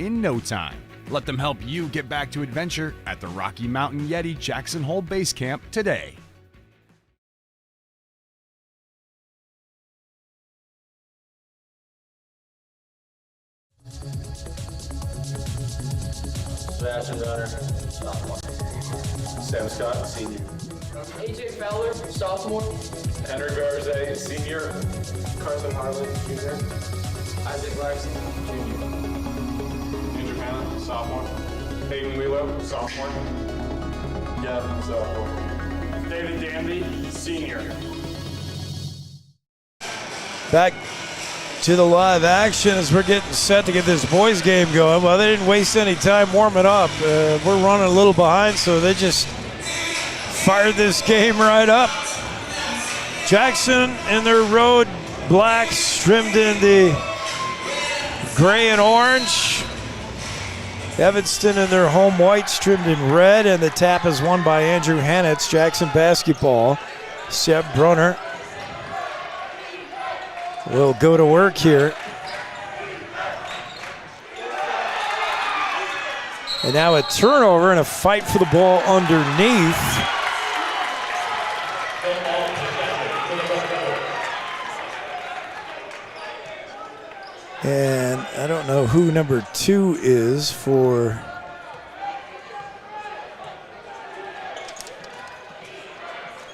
in no time. Let them help you get back to adventure at the Rocky Mountain Yeti Jackson Hole Base Camp today. Sebastian Runner, sophomore. Sam Scott, senior. AJ Fowler, sophomore. Henry Barzay, senior. Carson Harlan, junior. Isaac Larson, junior. Andrew Hanna, sophomore. Hayden Wheeler, sophomore. Gavin, sophomore. David Danby, senior. Back to the live action as we're getting set to get this boys game going. Well, they didn't waste any time warming up. We're running a little behind, so they just fired this game right up. Jackson in their road blacks trimmed in the gray and orange. Evanston in their home whites trimmed in red, and the tap is won by Andrew Hanna. It's Jackson basketball. Seb Brunner will go to work here. And now a turnover and a fight for the ball underneath. And I don't know who number 2 is for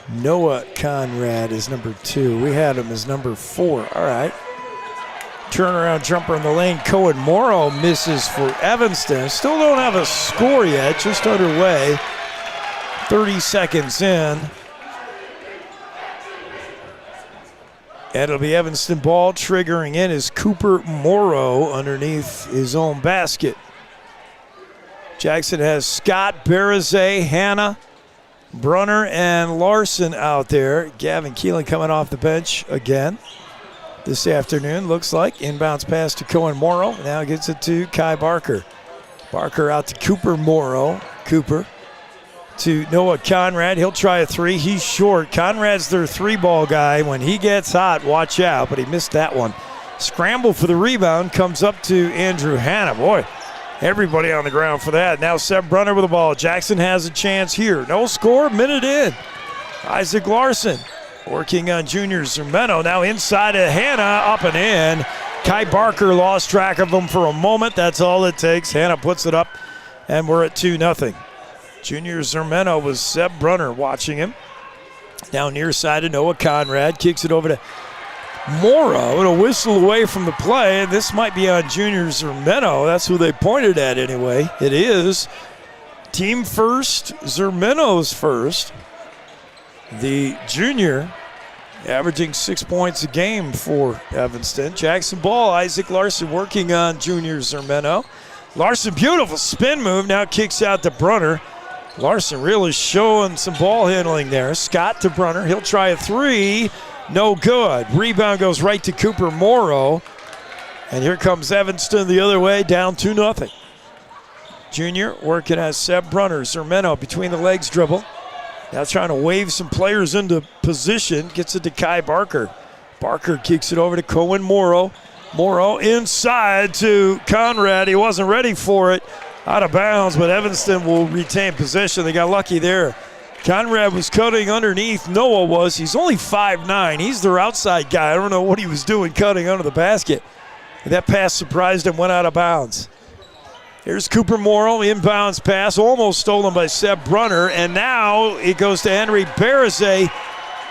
Noah Conrad is number 2. We had him as number 4. All right. Turnaround jumper in the lane. Cohen Morrow misses for Evanston. Still don't have a score yet. Just underway. 30 seconds in. And it'll be Evanston ball. Triggering in is Cooper Morrow underneath his own basket. Jackson has Scott, Barazay, Hanna, Brunner, and Larson out there. Gavin Keelan coming off the bench again this afternoon, looks like. Inbounds pass to Cohen Morrow. Now gets it to Kai Barker. Barker out to Cooper Morrow. Cooper to Noah Conrad. He'll try a 3. He's short. Conrad's their 3-ball guy. When he gets hot, watch out, but he missed that one. Scramble for the rebound comes up to Andrew Hanna. Boy, everybody on the ground for that. Now Seb Brunner with the ball. Jackson has a chance here. No score, minute in. Isaac Larson working on Junior Zermeno. Now inside of Hanna, up and in. Kai Barker lost track of him for a moment. That's all it takes. Hanna puts it up, and we're at 2-0. Junior Zermeno was Seb Brunner watching him. Now near side of Noah Conrad. Kicks it over to Morrow. It'll whistle away from the play, and this might be on Junior Zermeno. That's who they pointed at anyway. It is. Team first, Zermeno's first. The junior averaging 6 points a game for Evanston. Jackson ball, Isaac Larson working on Junior Zermeno. Larson, beautiful spin move, now kicks out to Brunner. Larson really showing some ball handling there. Scott to Brunner, he'll try a 3. No good. Rebound goes right to Cooper Morrow. And here comes Evanston the other way, down 2-0. Junior working as Seb Brunner. Zermeno between the legs dribble. Now trying to wave some players into position. Gets it to Kai Barker. Barker kicks it over to Cohen Morrow. Morrow inside to Conrad. He wasn't ready for it. Out of bounds, but Evanston will retain possession. They got lucky there. Conrad was cutting underneath. Noah was. He's only 5'9". He's their outside guy. I don't know what he was doing cutting under the basket. That pass surprised him, went out of bounds. Here's Cooper Morrow, inbounds pass, almost stolen by Seb Brunner, and now it goes to Henry Barazay,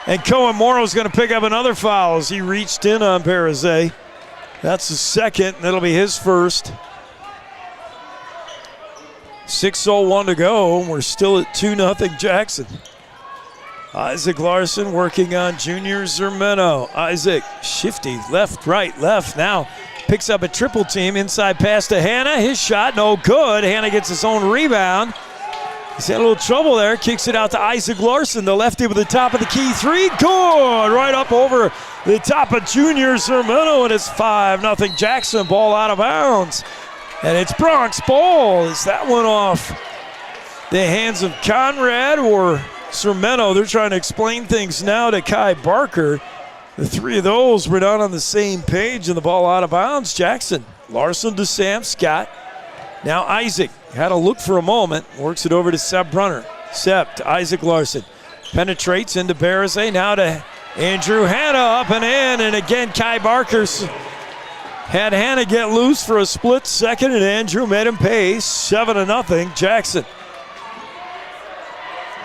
and Cohen Morrow's going to pick up another foul as he reached in on Barazay. That's the second, and it'll be his first. 6:01 to go, and we're still at 2-0 Jackson. Isaac Larson working on Junior Zermeno. Isaac, shifty, left, right, left. Now picks up a triple team. Inside pass to Hanna. His shot, no good. Hanna gets his own rebound. He's had a little trouble there. Kicks it out to Isaac Larson, the lefty with the top of the key 3. Good! Right up over the top of Junior Zermeno, and it's 5-0 Jackson. Ball out of bounds. And it's Bronx ball. Is that one off the hands of Conrad or Zermeno? They're trying to explain things now to Kai Barker. The 3 of those were not on the same page, and the ball out of bounds. Jackson. Larson to Sam Scott. Now Isaac had a look for a moment, works it over to Seb Brunner. Seb to Isaac Larson. Penetrates into Barazay, now to Andrew Hanna, up and in, and again Kai Barker had Hanna get loose for a split second, and Andrew made him pay 7-0 Jackson.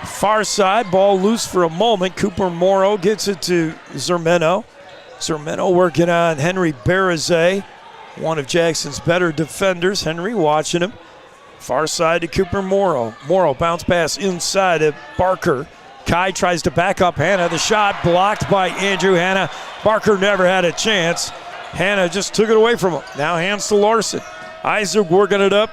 Far side, ball loose for a moment. Cooper Morrow gets it to Zermeno. Zermeno working on Henry Barazay, one of Jackson's better defenders. Henry watching him. Far side to Cooper Morrow. Morrow bounce pass inside to Barker. Kai tries to back up Hanna. The shot blocked by Andrew Hanna. Barker never had a chance. Hanna just took it away from him. Now hands to Larson. Isaac working it up.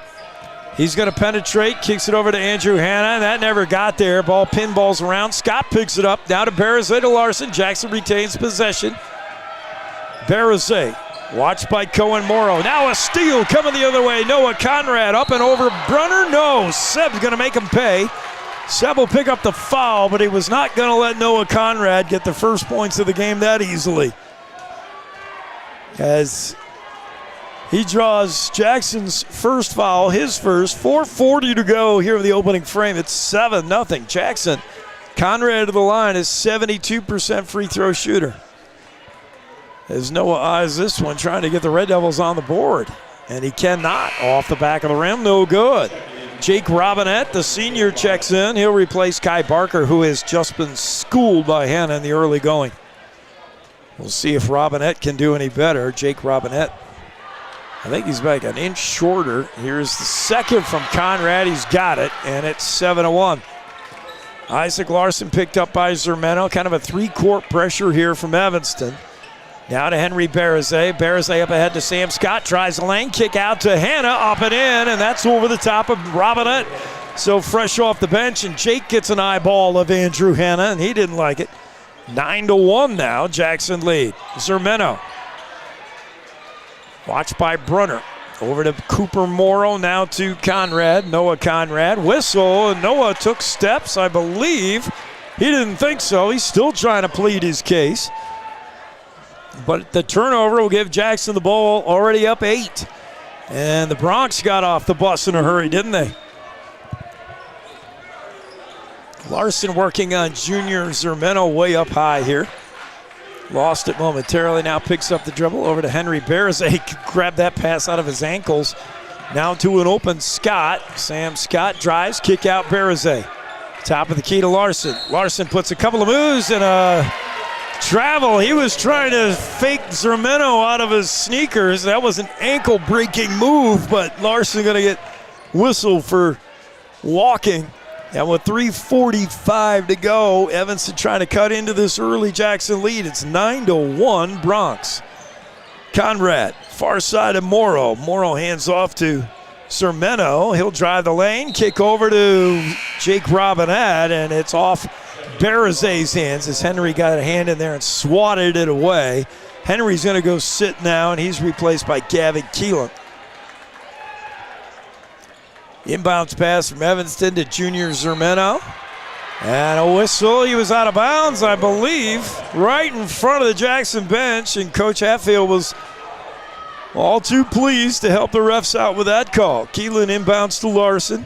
He's going to penetrate, kicks it over to Andrew Hanna. That never got there. Ball pinballs around. Scott picks it up. Now to Barazay to Larson. Jackson retains possession. Barazay, watched by Cohen Morrow. Now a steal coming the other way. Noah Conrad up and over Brunner. No, Seb's going to make him pay. Seb will pick up the foul, but he was not going to let Noah Conrad get the first points of the game that easily. As he draws Jackson's first foul, his first. 4:40 to go here in the opening frame. It's 7-0. Jackson, Conrad to the line, is 72% free throw shooter. As Noah eyes this one, trying to get the Red Devils on the board. And he cannot. Off the back of the rim, no good. Jake Robinette, the senior, checks in. He'll replace Kai Barker, who has just been schooled by Hanna in the early going. We'll see if Robinette can do any better. Jake Robinette, I think he's like an inch shorter. Here's the second from Conrad. He's got it, and it's 7-1. Isaac Larson picked up by Zermeno. Kind of a three-court pressure here from Evanston. Now to Henry Barazay. Barazay up ahead to Sam Scott. Tries a lane kick out to Hanna. Up and in, and that's over the top of Robinette. So fresh off the bench, and Jake gets an eyeball of Andrew Hanna, and he didn't like it. 9-1 now. Jackson lead. Zermeno. Watched by Brunner. Over to Cooper Morrow, now to Conrad. Noah Conrad. Whistle, and Noah took steps, I believe. He didn't think so. He's still trying to plead his case. But the turnover will give Jackson the ball, already up 8. And the Bronx got off the bus in a hurry, didn't they? Larson working on Junior Zermeno way up high here. Lost it momentarily, now picks up the dribble over to Henry Barazay. Grabbed that pass out of his ankles. Now to an open Scott. Sam Scott drives, kick out Barazay. Top of the key to Larson. Larson puts a couple of moves and a travel. He was trying to fake Zermeno out of his sneakers. That was an ankle-breaking move, but Larson going to get whistled for walking. And with 3:45 to go, Evanston trying to cut into this early Jackson lead. It's 9-1 Bronx. Conrad, far side of Morrow. Morrow hands off to Zermeno. He'll drive the lane, kick over to Jake Robinette, and it's off Barazay's hands as Henry got a hand in there and swatted it away. Henry's going to go sit now, and he's replaced by Gavin Keelan. Inbounds pass from Evanston to Junior Zermeno. And a whistle. He was out of bounds, I believe, right in front of the Jackson bench. And Coach Hatfield was all too pleased to help the refs out with that call. Keelan inbounds to Larson.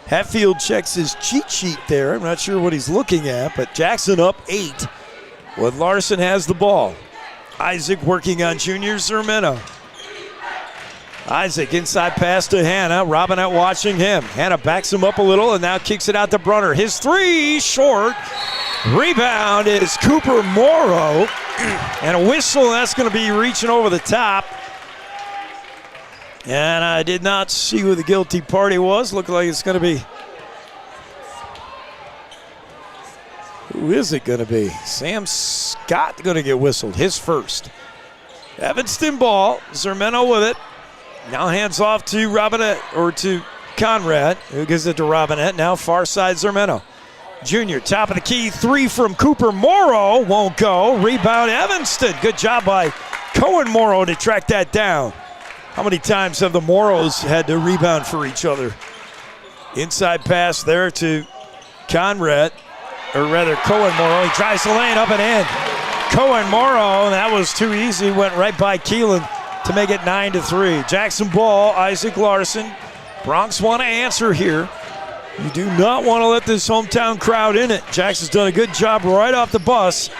Hatfield checks his cheat sheet there. I'm not sure what he's looking at, but Jackson up 8 when Larson has the ball. Isaac working on Junior Zermeno. Isaac inside pass to Hanna. Robinette watching him. Hanna backs him up a little and now kicks it out to Brunner. His three short. Rebound is Cooper Morrow. And a whistle, that's going to be reaching over the top. And I did not see who the guilty party was. Looked like it's going to be. Who is it going to be? Sam Scott going to get whistled. His first. Evanston ball. Zermeno with it. Now hands off to Robinette, or to Conrad, who gives it to Robinette. Now far side Zermeno. Junior, top of the key, three from Cooper Morrow, won't go. Rebound Evanston. Good job by Cohen Morrow to track that down. How many times have the Morrows had to rebound for each other? Inside pass there to Conrad, or rather Cohen Morrow. He drives the lane up and in. Cohen Morrow, that was too easy, went right by Keelan to make it 9-3. Jackson ball, Isaac Larson. Bronx want to answer here. You do not want to let this hometown crowd in it. Jackson's done a good job right off the bus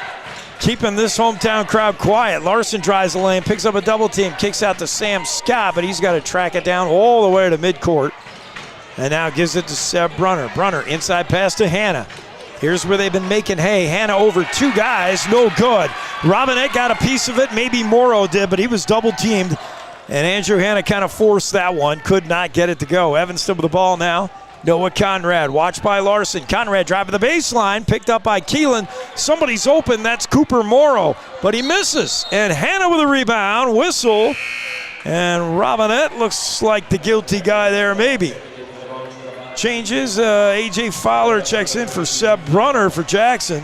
keeping this hometown crowd quiet. Larson drives the lane, picks up a double team, kicks out to Sam Scott, but he's got to track it down all the way to midcourt. And now gives it to Seb Brunner. Brunner inside pass to Hanna. Here's where they've been making hay. Hanna over two guys, no good. Robinette got a piece of it, maybe Morrow did, but he was double teamed. And Andrew Hanna kind of forced that one, could not get it to go. Evanston with the ball now. Noah Conrad, watched by Larson. Conrad driving the baseline, picked up by Keelan. Somebody's open, that's Cooper Morrow, but he misses. And Hanna with a rebound, whistle. And Robinette looks like the guilty guy there, maybe. Changes, A.J. Fowler checks in for Seb Brunner for Jackson.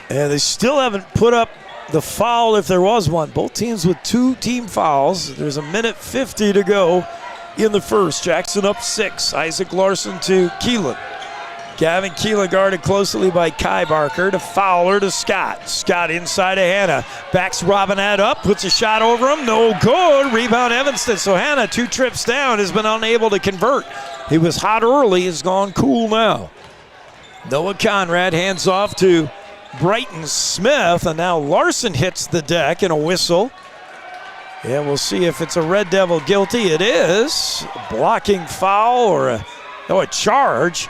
And they still haven't put up the foul if there was one. Both teams with 2 team fouls. There's 1:50 to go in the first. Jackson up 6. Isaac Larson to Keelan. Gavin Keelan guarded closely by Kai Barker to Fowler to Scott. Scott inside of Hanna. Backs Robinette up, puts a shot over him. No good. Rebound Evanston. So Hanna, 2 trips down, has been unable to convert. He was hot early, has gone cool now. Noah Conrad hands off to Brighton Smith, and now Larson hits the deck and a whistle. Yeah, we'll see if it's a Red Devil guilty. It is. Blocking foul or a charge.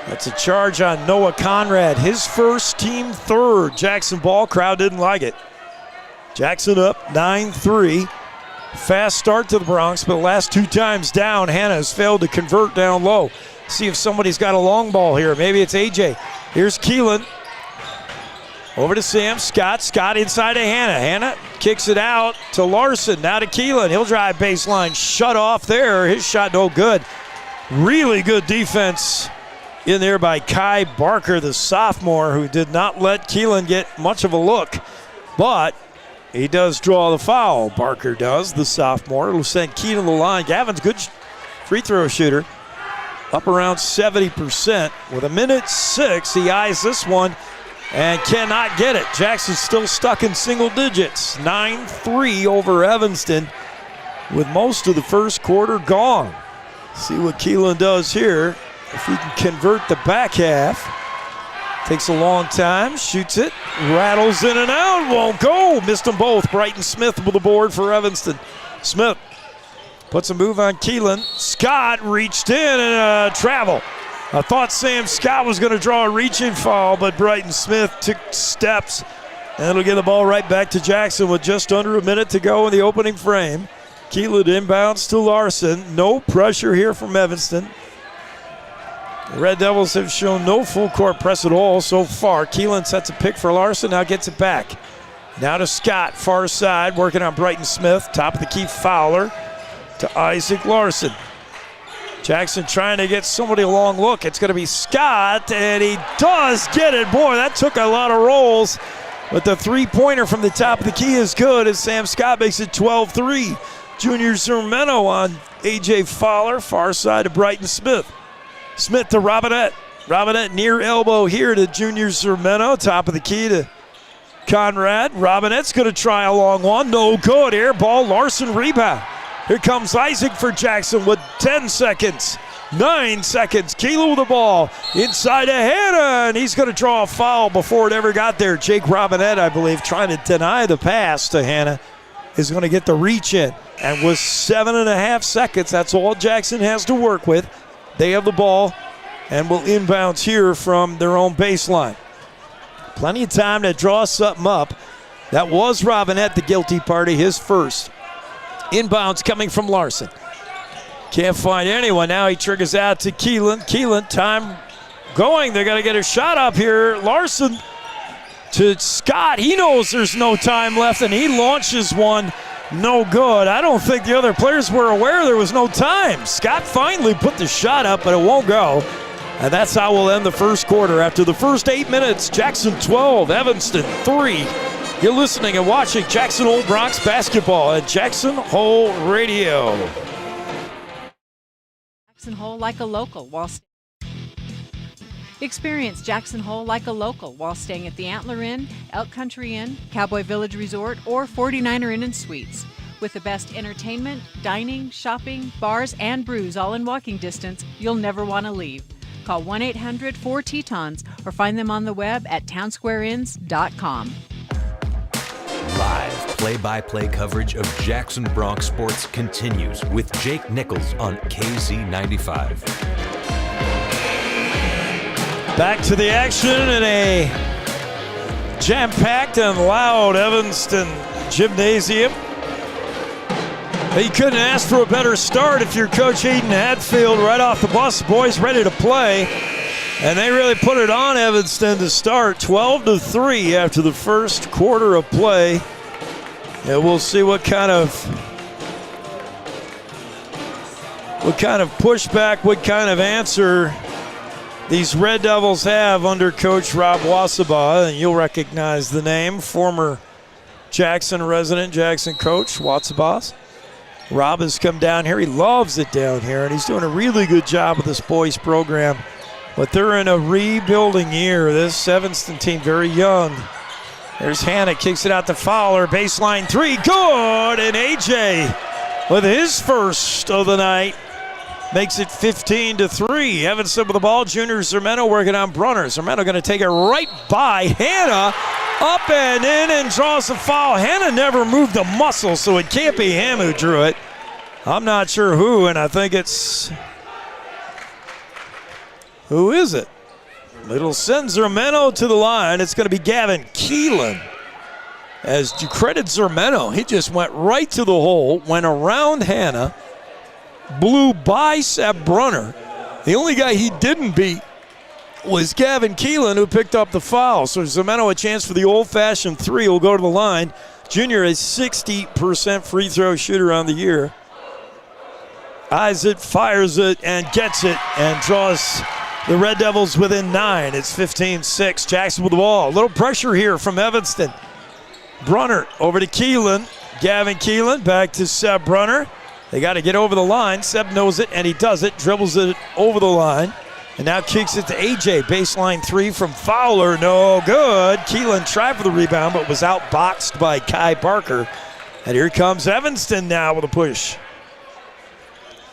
That's a charge on Noah Conrad. His first, team third. Jackson ball. Crowd didn't like it. Jackson up 9-3. Fast start to the Bronx, but the last 2 times down, Hanna has failed to convert down low. See if somebody's got a long ball here. Maybe it's AJ. Here's Keelan. Over to Sam Scott. Scott inside to Hanna. Hanna kicks it out to Larson. Now to Keelan. He'll drive baseline. Shut off there. His shot no good. Really good defense in there by Kai Barker, the sophomore, who did not let Keelan get much of a look. But he does draw the foul. Barker does, the sophomore. It'll send Keelan to the line. Gavin's good free throw shooter. Up around 70%. With 1:06, he eyes this one and cannot get it. Jackson's still stuck in single digits. 9-3 over Evanston with most of the first quarter gone. See what Keelan does here. If he can convert the back half. Takes a long time, shoots it, rattles in and out, won't go. Missed them both. Brighton Smith with the board for Evanston. Smith puts a move on Keelan. Scott reached in and travel. I thought Sam Scott was going to draw a reach-in foul, but Brighton Smith took steps, and it'll get the ball right back to Jackson with just under a minute to go in the opening frame. Keelan inbounds to Larson. No pressure here from Evanston. The Red Devils have shown no full court press at all so far. Keelan sets a pick for Larson, now gets it back. Now to Scott, far side, working on Brighton Smith. Top of the key, Fowler to Isaac Larson. Jackson trying to get somebody a long look. It's going to be Scott, and he does get it. Boy, that took a lot of rolls. But the three-pointer from the top of the key is good as Sam Scott makes it 12-3. Junior Zermeno on A.J. Fowler, far side to Brighton Smith. Smith to Robinette. Robinette near elbow here to Junior Zermeno. Top of the key to Conrad. Robinette's going to try a long one. No good. Air ball. Larson rebound. Here comes Isaac for Jackson with 10 seconds. 9 seconds. Keelan with the ball. Inside to Hanna, and he's going to draw a foul before it ever got there. Jake Robinette, I believe, trying to deny the pass to Hanna, is going to get the reach in. And with 7.5 seconds, that's all Jackson has to work with. They have the ball and will inbounds here from their own baseline. Plenty of time to draw something up. That was Robinette, the guilty party, his first. Inbounds coming from Larson. Can't find anyone. Now he triggers out to Keelan. Keelan, time going. They're going to get a shot up here. Larson to Scott. He knows there's no time left, and he launches one. No good. I don't think the other players were aware there was no time. Scott finally put the shot up, but it won't go. And that's how we'll end the first quarter. After the first 8 minutes, Jackson 12, Evanston 3. You're listening and watching Jackson Hole Bronx basketball at Jackson Hole Radio. Jackson Hole like a local while experience Jackson Hole like a local while staying at the Antler Inn, Elk Country Inn, Cowboy Village Resort, or 49er Inn and Suites. With the best entertainment, dining, shopping, bars, and brews all in walking distance, you'll never want to leave. Call 1-800-4-TETONS or find them on the web at townsquareinns.com. Live play-by-play coverage of Jackson Bronx sports continues with Jake Nichols on KZ95. Back to the action in a jam-packed and loud Evanston gymnasium. You couldn't ask for a better start if you're Coach Eden Hadfield right off the bus. The boys ready to play, and they really put it on Evanston to start. 12-3 after the first quarter of play. And we'll see what kind of pushback, what kind of answer these Red Devils have under Coach Rob Wasaba. And you'll recognize the name, former Jackson resident, Jackson coach, Wasaba. Rob has come down here. He loves it down here, and he's doing a really good job with this boys program. But they're in a rebuilding year. This Evanston team, very young. There's Hannah, kicks it out to Fowler. Baseline three, good! And AJ, with his first of the night, makes it 15-3. Evanston with the ball. Junior Zermeno working on Brunner. Zermeno going to take it right by Hannah. Up and in and draws the foul. Hannah never moved a muscle, so it can't be him who drew it. I'm not sure who, and I think it's... Who is it? It'll send Zermeno to the line. It's going to be Gavin Keelan. As you credit Zermeno, he just went right to the hole, went around Hannah, blew by Seb Brunner. The only guy he didn't beat was Gavin Keelan, who picked up the foul. So Zermeno a chance for the old-fashioned three. He'll go to the line. Junior is 60% free throw shooter on the year. Eyes it, fires it, and gets it, and draws the Red Devils within 9. It's 15-6. Jackson with the ball. A little pressure here from Evanston. Brunner over to Keelan. Gavin Keelan back to Seb Brunner. They got to get over the line. Seb knows it, and he does it. Dribbles it over the line. And now kicks it to AJ. Baseline three from Fowler. No good. Keelan tried for the rebound, but was outboxed by Kai Barker. And here comes Evanston now with a push.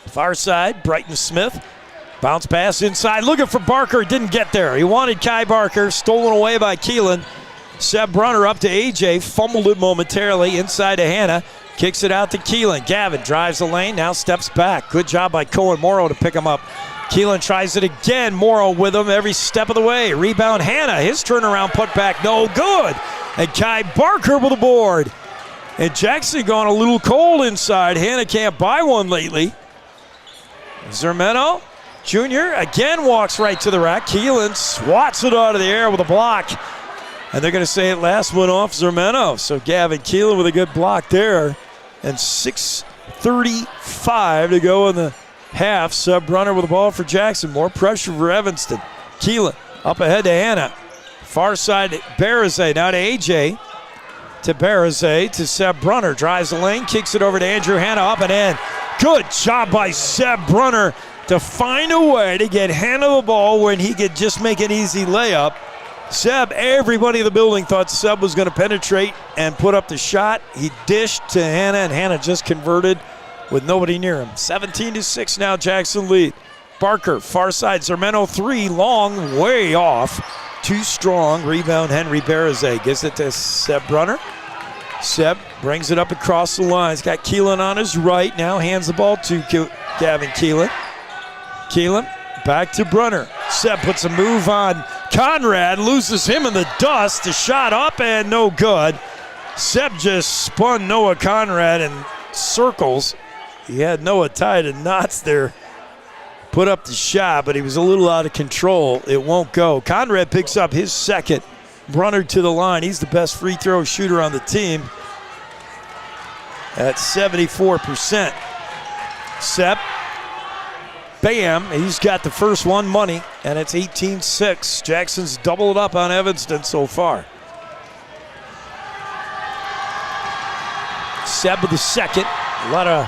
Far side, Brighton Smith. Bounce pass inside. Looking for Barker. Didn't get there. He wanted Kai Barker. Stolen away by Keelan. Seb Brunner up to AJ. Fumbled it momentarily. Inside to Hannah. Kicks it out to Keelan. Gavin drives the lane. Now steps back. Good job by Cohen Morrow to pick him up. Keelan tries it again. Morrow with him every step of the way. Rebound Hannah. His turnaround put back. No good. And Kai Barker with the board. And Jackson gone a little cold inside. Hannah can't buy one lately. Zermeno Jr. again walks right to the rack. Keelan swats it out of the air with a block. And they're going to say it last one off Zermeno. So Gavin Keelan with a good block there. And 6:35 to go in the half. Seb Brunner with the ball for Jackson. More pressure for Evanston. Keelan up ahead to Hannah. Far side to Barazay. Now to AJ. To Barazay. To Seb Brunner. Drives the lane. Kicks it over to Andrew Hannah. Up and in. Good job by Seb Brunner to find a way to get Hannah the ball when he could just make an easy layup. Seb, everybody in the building thought Seb was going to penetrate and put up the shot. He dished to Hannah, and Hannah just converted with nobody near him. 17-6 now, Jackson lead. Barker, far side, Zermeno three, long, way off. Too strong, rebound Henry Barazay. Gives it to Seb Brunner. Seb brings it up across the line. He's got Keelan on his right. Now hands the ball to Gavin Keelan. Keelan back to Brunner. Seb puts a move on Conrad, loses him in the dust. A shot up and no good. Seb just spun Noah Conrad in circles. He had Noah tied in knots there. Put up the shot, but he was a little out of control. It won't go. Conrad picks up his second. Brunner to the line. He's the best free throw shooter on the team at 74%. Seb, bam, he's got the first one money, and it's 18-6. Jackson's doubled up on Evanston so far. Seb with the second. A lot of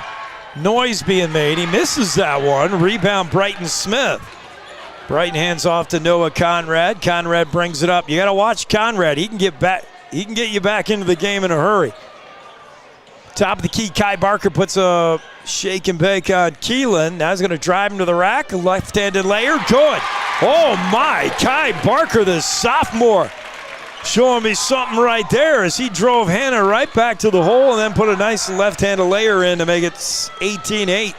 noise being made. He misses that one. Rebound Brighton Smith. Brighton hands off to Noah Conrad. Conrad brings it up. You got to watch Conrad. He can get back. He can get you back into the game in a hurry. Top of the key, Kai Barker puts a shake and bake on Keelan. Now he's going to drive him to the rack. A left-handed layer. Good. Oh, my. Kai Barker, the sophomore, showing me something right there as he drove Hannah right back to the hole and then put a nice left-handed layer in to make it 18-8.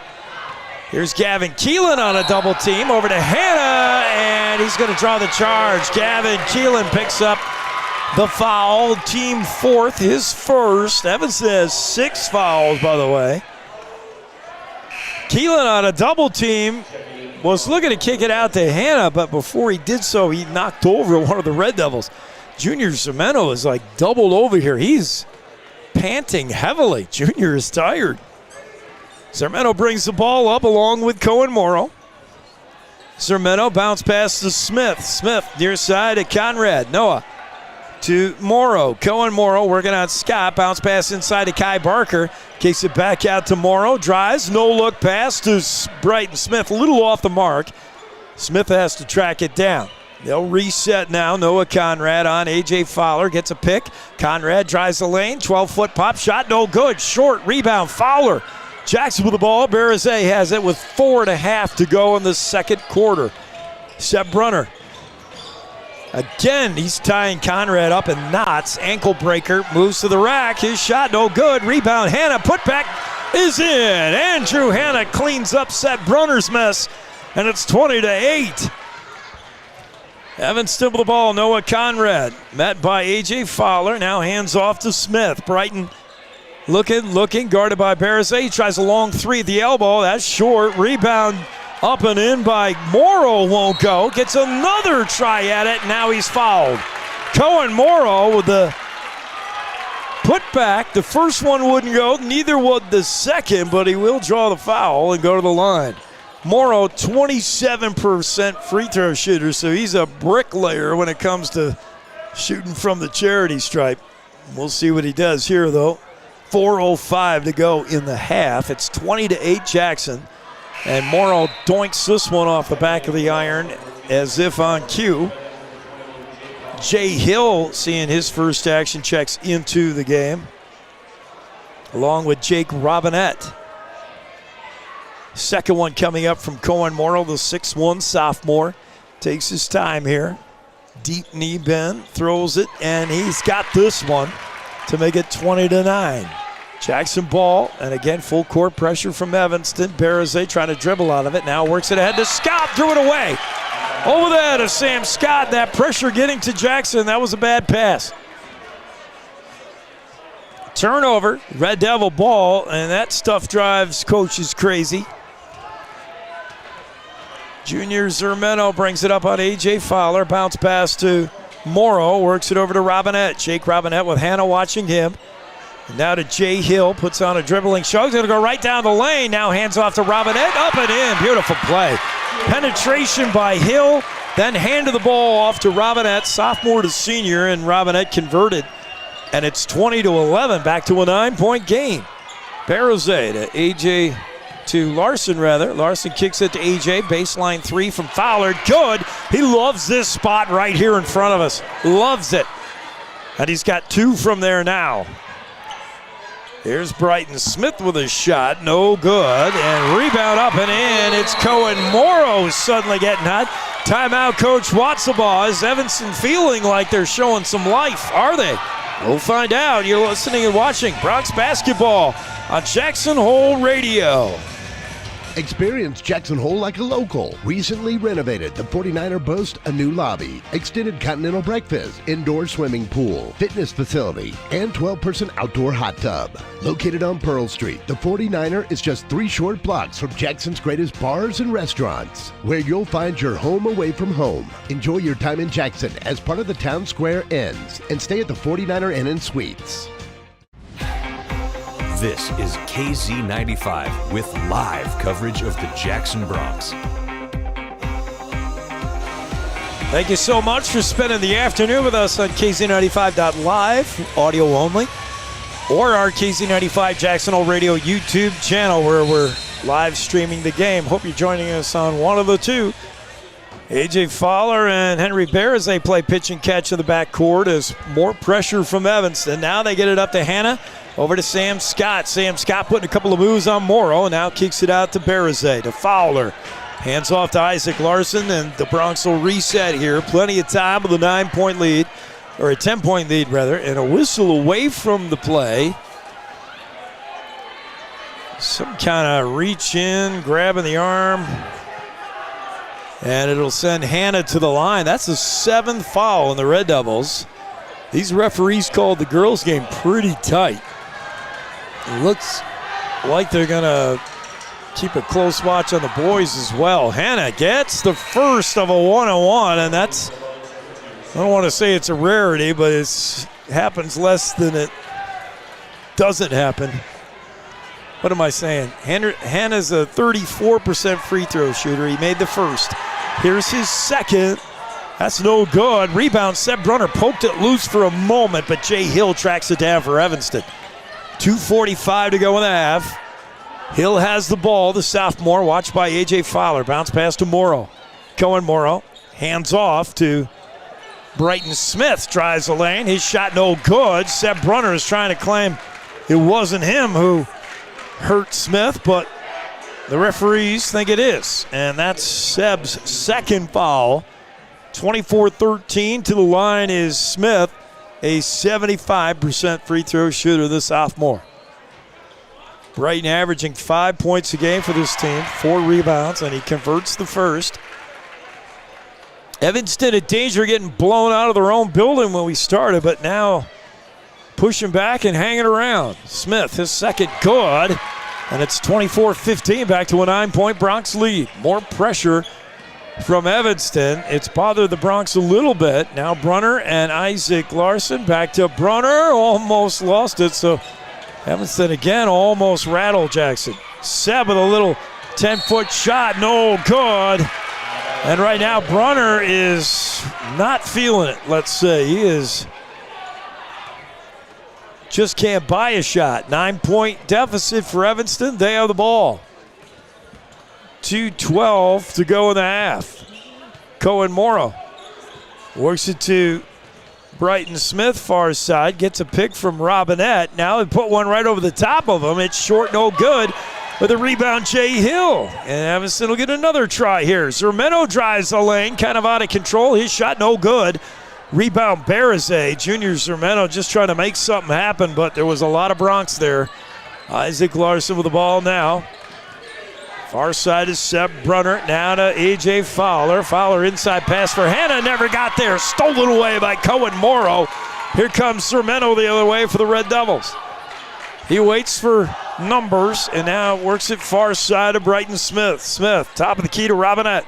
Here's Gavin Keelan on a double team. Over to Hannah, and he's going to draw the charge. Gavin Keelan picks up the foul. Team fourth, his first. Evanston has 6 fouls, by the way. Keelan on a double team was looking to kick it out to Hannah, but before he did so, he knocked over one of the Red Devils. Junior Zermeno is like doubled over here. He's panting heavily. Junior is tired. Zermeno brings the ball up along with Cohen Morrow. Zermeno bounce pass to Smith. Smith near side to Conrad. Noah to Morrow. Cohen Morrow working on Scott. Bounce pass inside to Kai Barker. Kicks it back out to Morrow. Drives. No look pass to Brighton Smith. A little off the mark. Smith has to track it down. They'll reset now. Noah Conrad on A.J. Fowler. Gets a pick. Conrad drives the lane. 12-foot pop shot. No good. Short rebound. Fowler. Jackson with the ball. Berazay has it with 4.5 to go in the second quarter. Seth Brunner. Again, he's tying Conrad up in knots. Ankle breaker. Moves to the rack. His shot no good. Rebound. Hannah. Putback is in. Andrew Hannah cleans up Seth Brunner's mess. And it's 20-8. Evanston with the ball. Noah Conrad. Met by A.J. Fowler. Now hands off to Smith. Brighton looking, guarded by Berazay. He tries a long three at the elbow. That's short. Rebound up and in by Morrow, won't go. Gets another try at it. Now he's fouled. Cohen Morrow with the putback. The first one wouldn't go. Neither would the second, but he will draw the foul and go to the line. Morrow, 27% free throw shooter, so he's a bricklayer when it comes to shooting from the charity stripe. We'll see what he does here, though. 4:05 to go in the half. It's 20-8 Jackson. And Morrow doinks this one off the back of the iron as if on cue. Jay Hill seeing his first action, checks into the game, along with Jake Robinette. Second one coming up from Cohen Morrow, the 6'1 sophomore. Takes his time here. Deep knee bend, throws it, and he's got this one to make it 20-9. Jackson ball, and again, full court pressure from Evanston. Berazay trying to dribble out of it. Now works it ahead to Scott, threw it away. Over there to Sam Scott. That pressure getting to Jackson. That was a bad pass. Turnover, Red Devil ball, and that stuff drives coaches crazy. Junior Zermeno brings it up on A.J. Fowler. Bounce pass to Morrow, works it over to Robinette. Jake Robinette with Hannah watching him. And now to Jay Hill, puts on a dribbling show. He's going to go right down the lane. Now hands off to Robinette, up and in. Beautiful play. Penetration by Hill, then handed the ball off to Robinette, sophomore to senior, and Robinette converted. And it's 20-11, back to a 9-point game. Berazay to A.J. to Larson, rather. Larson kicks it to A.J. Baseline three from Fowler. Good. He loves this spot right here in front of us. Loves it. And he's got 2 from there now. Here's Brighton Smith with a shot. No good. And rebound up and in. It's Cohen Morrow suddenly getting hot. Timeout, Coach Watsabaugh. Is Evanston feeling like they're showing some life? Are they? We'll find out. You're listening and watching Bronx Basketball on Jackson Hole Radio. Experience Jackson Hole like a local. Recently renovated, the 49er boasts a new lobby, extended continental breakfast, indoor swimming pool, fitness facility, and 12-person outdoor hot tub. Located on Pearl Street, the 49er is just 3 short blocks from Jackson's greatest bars and restaurants, where you'll find your home away from home. Enjoy your time in Jackson as part of the Town Square Inns, and stay at the 49er Inn and Suites. This is KZ95 with live coverage of the Jackson Bronx. Thank you so much for spending the afternoon with us on KZ95.live, audio only, or our KZ95 Jackson Hole Radio YouTube channel where we're live streaming the game. Hope you're joining us on one of the two. A.J. Fowler and Henry Berazay play pitch and catch in the backcourt as more pressure from Evanston. Now they get it up to Hannah. Over to Sam Scott. Sam Scott putting a couple of moves on Morrow. Now kicks it out to Berzay, to Fowler. Hands off to Isaac Larson, and the Bronx will reset here. Plenty of time with a 9-point lead, or a 10-point lead rather, and a whistle away from the play. Some kind of reach in, grabbing the arm, and it'll send Hannah to the line. That's the 7th foul on the Red Devils. These referees called the girls' game pretty tight. It looks like they're going to keep a close watch on the boys as well. Hannah gets the first of a one-on-one, and that's, I don't want to say it's a rarity, but it happens less than it doesn't happen. What am I saying? Hannah's a 34% free throw shooter. He made the first. Here's his second. That's no good. Rebound, Seb Brunner poked it loose for a moment, but Jay Hill tracks it down for Evanston. 2:45 to go in the half. Hill has the ball, the sophomore, watched by A.J. Fowler. Bounce pass to Morrow. Cohen Morrow, hands off to Brighton Smith. Drives the lane. His shot no good. Seb Brunner is trying to claim it wasn't him who hurt Smith, but the referees think it is. And that's Seb's second foul. 24-13 to the line is Smith, a 75% free throw shooter, the sophomore. Brighton averaging 5 points a game for this team, 4 rebounds, and he converts the first. Evanston in danger of getting blown out of their own building when we started, but now pushing back and hanging around. Smith, his second good, and it's 24-15, back to a 9-point Bronx lead. More pressure from Evanston. It's bothered the Bronx a little bit. Now Brunner and Isaac Larson. Back to Brunner, almost lost it, so Evanston again almost rattled Jackson. Seb with a little 10-foot shot, no good. And right now Brunner is not feeling it, let's say. He is just can't buy a shot. 9-point deficit for Evanston. They have the ball. 2:12 to go in the half. Cohen Morrow works it to Brighton Smith, far side. Gets a pick from Robinette. Now they put one right over the top of him. It's short, no good. With a rebound, Jay Hill. And Evanston will get another try here. Zermeno drives the lane, kind of out of control. His shot no good. Rebound, Berzay. Junior Zermeno just trying to make something happen, but there was a lot of Bronx there. Isaac Larson with the ball now. Far side is Seb Brunner. Now to A.J. Fowler. Fowler inside pass for Hannah. Never got there. Stolen away by Cohen Morrow. Here comes Zermeno the other way for the Red Devils. He waits for numbers and now works it far side of Brighton Smith. Smith, top of the key to Robinette.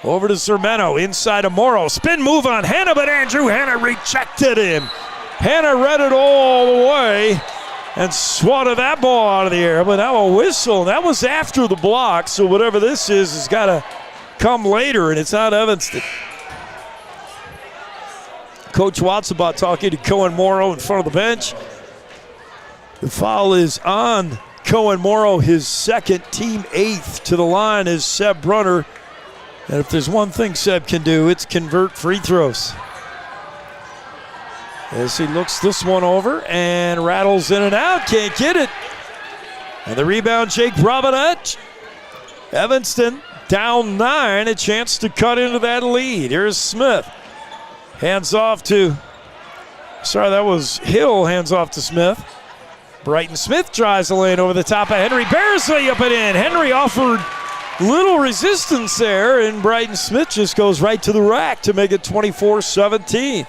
Over to Zermeno, inside of Morrow. Spin move on Hannah, but Andrew Hannah rejected him. Hannah read it all the way and swatted that ball out of the air, but now a whistle. That was after the block, so whatever this is has got to come later, and it's not Evanston. Coach Watson talking to Cohen Morrow in front of the bench. The foul is on Cohen Morrow, his second, team 8th. To the line is Seb Brunner. And if there's one thing Seb can do, it's convert free throws. As he looks this one over and rattles in and out, can't get it. And the rebound, Jake Robinette. Evanston down 9, a chance to cut into that lead. Here's Smith. Hands off to, that was Hill, hands off to Smith. Brighton Smith drives the lane over the top of Henry. Berzay up and in. Henry offered little resistance there, and Brighton Smith just goes right to the rack to make it 24-17.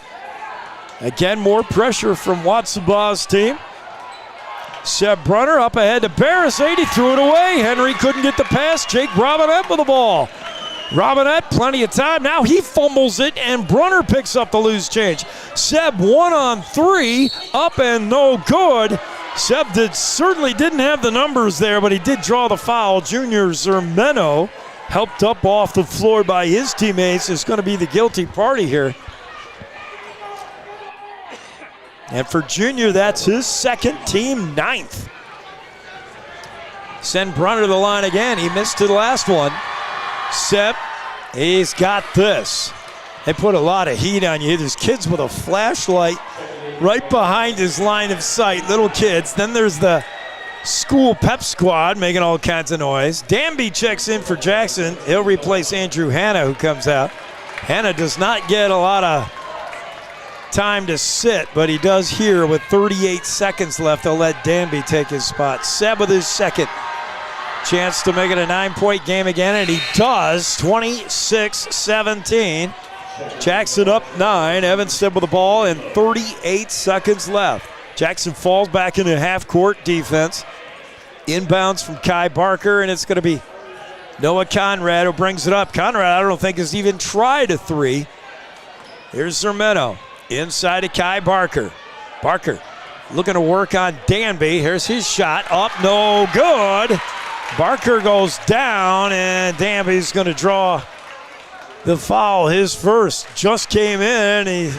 Again, more pressure from Watsonbaugh's team. Seb Brunner up ahead to Berzay. He threw it away. Henry couldn't get the pass. Jake Robinette with the ball. Robinette, plenty of time. Now he fumbles it, and Brunner picks up the loose change. Seb 1-on-3, up and no good. Seb certainly didn't have the numbers there, but he did draw the foul. Junior Zermeno, helped up off the floor by his teammates, is going to be the guilty party here. And for Junior, that's his second, team 9th. Send Brunner to the line again. He missed the last one. Seb, he's got this. They put a lot of heat on you. There's kids with a flashlight right behind his line of sight. Little kids. Then there's the school pep squad making all kinds of noise. Danby checks in for Jackson. He'll replace Andrew Hanna, who comes out. Hanna does not get a lot of time to sit, but he does here with 38 seconds left. They'll let Danby take his spot. Seb with his second chance to make it a 9-point game again, and he does. 26-17. Jackson up 9. Evanston with the ball and 38 seconds left. Jackson falls back into half-court defense. Inbounds from Kai Barker, and it's going to be Noah Conrad who brings it up. Conrad, I don't think, has even tried a three. Here's Zermeno. Inside to Kai Barker. Barker looking to work on Danby. Here's his shot. Up, no good. Barker goes down, and Danby's going to draw the foul. His first just came in. He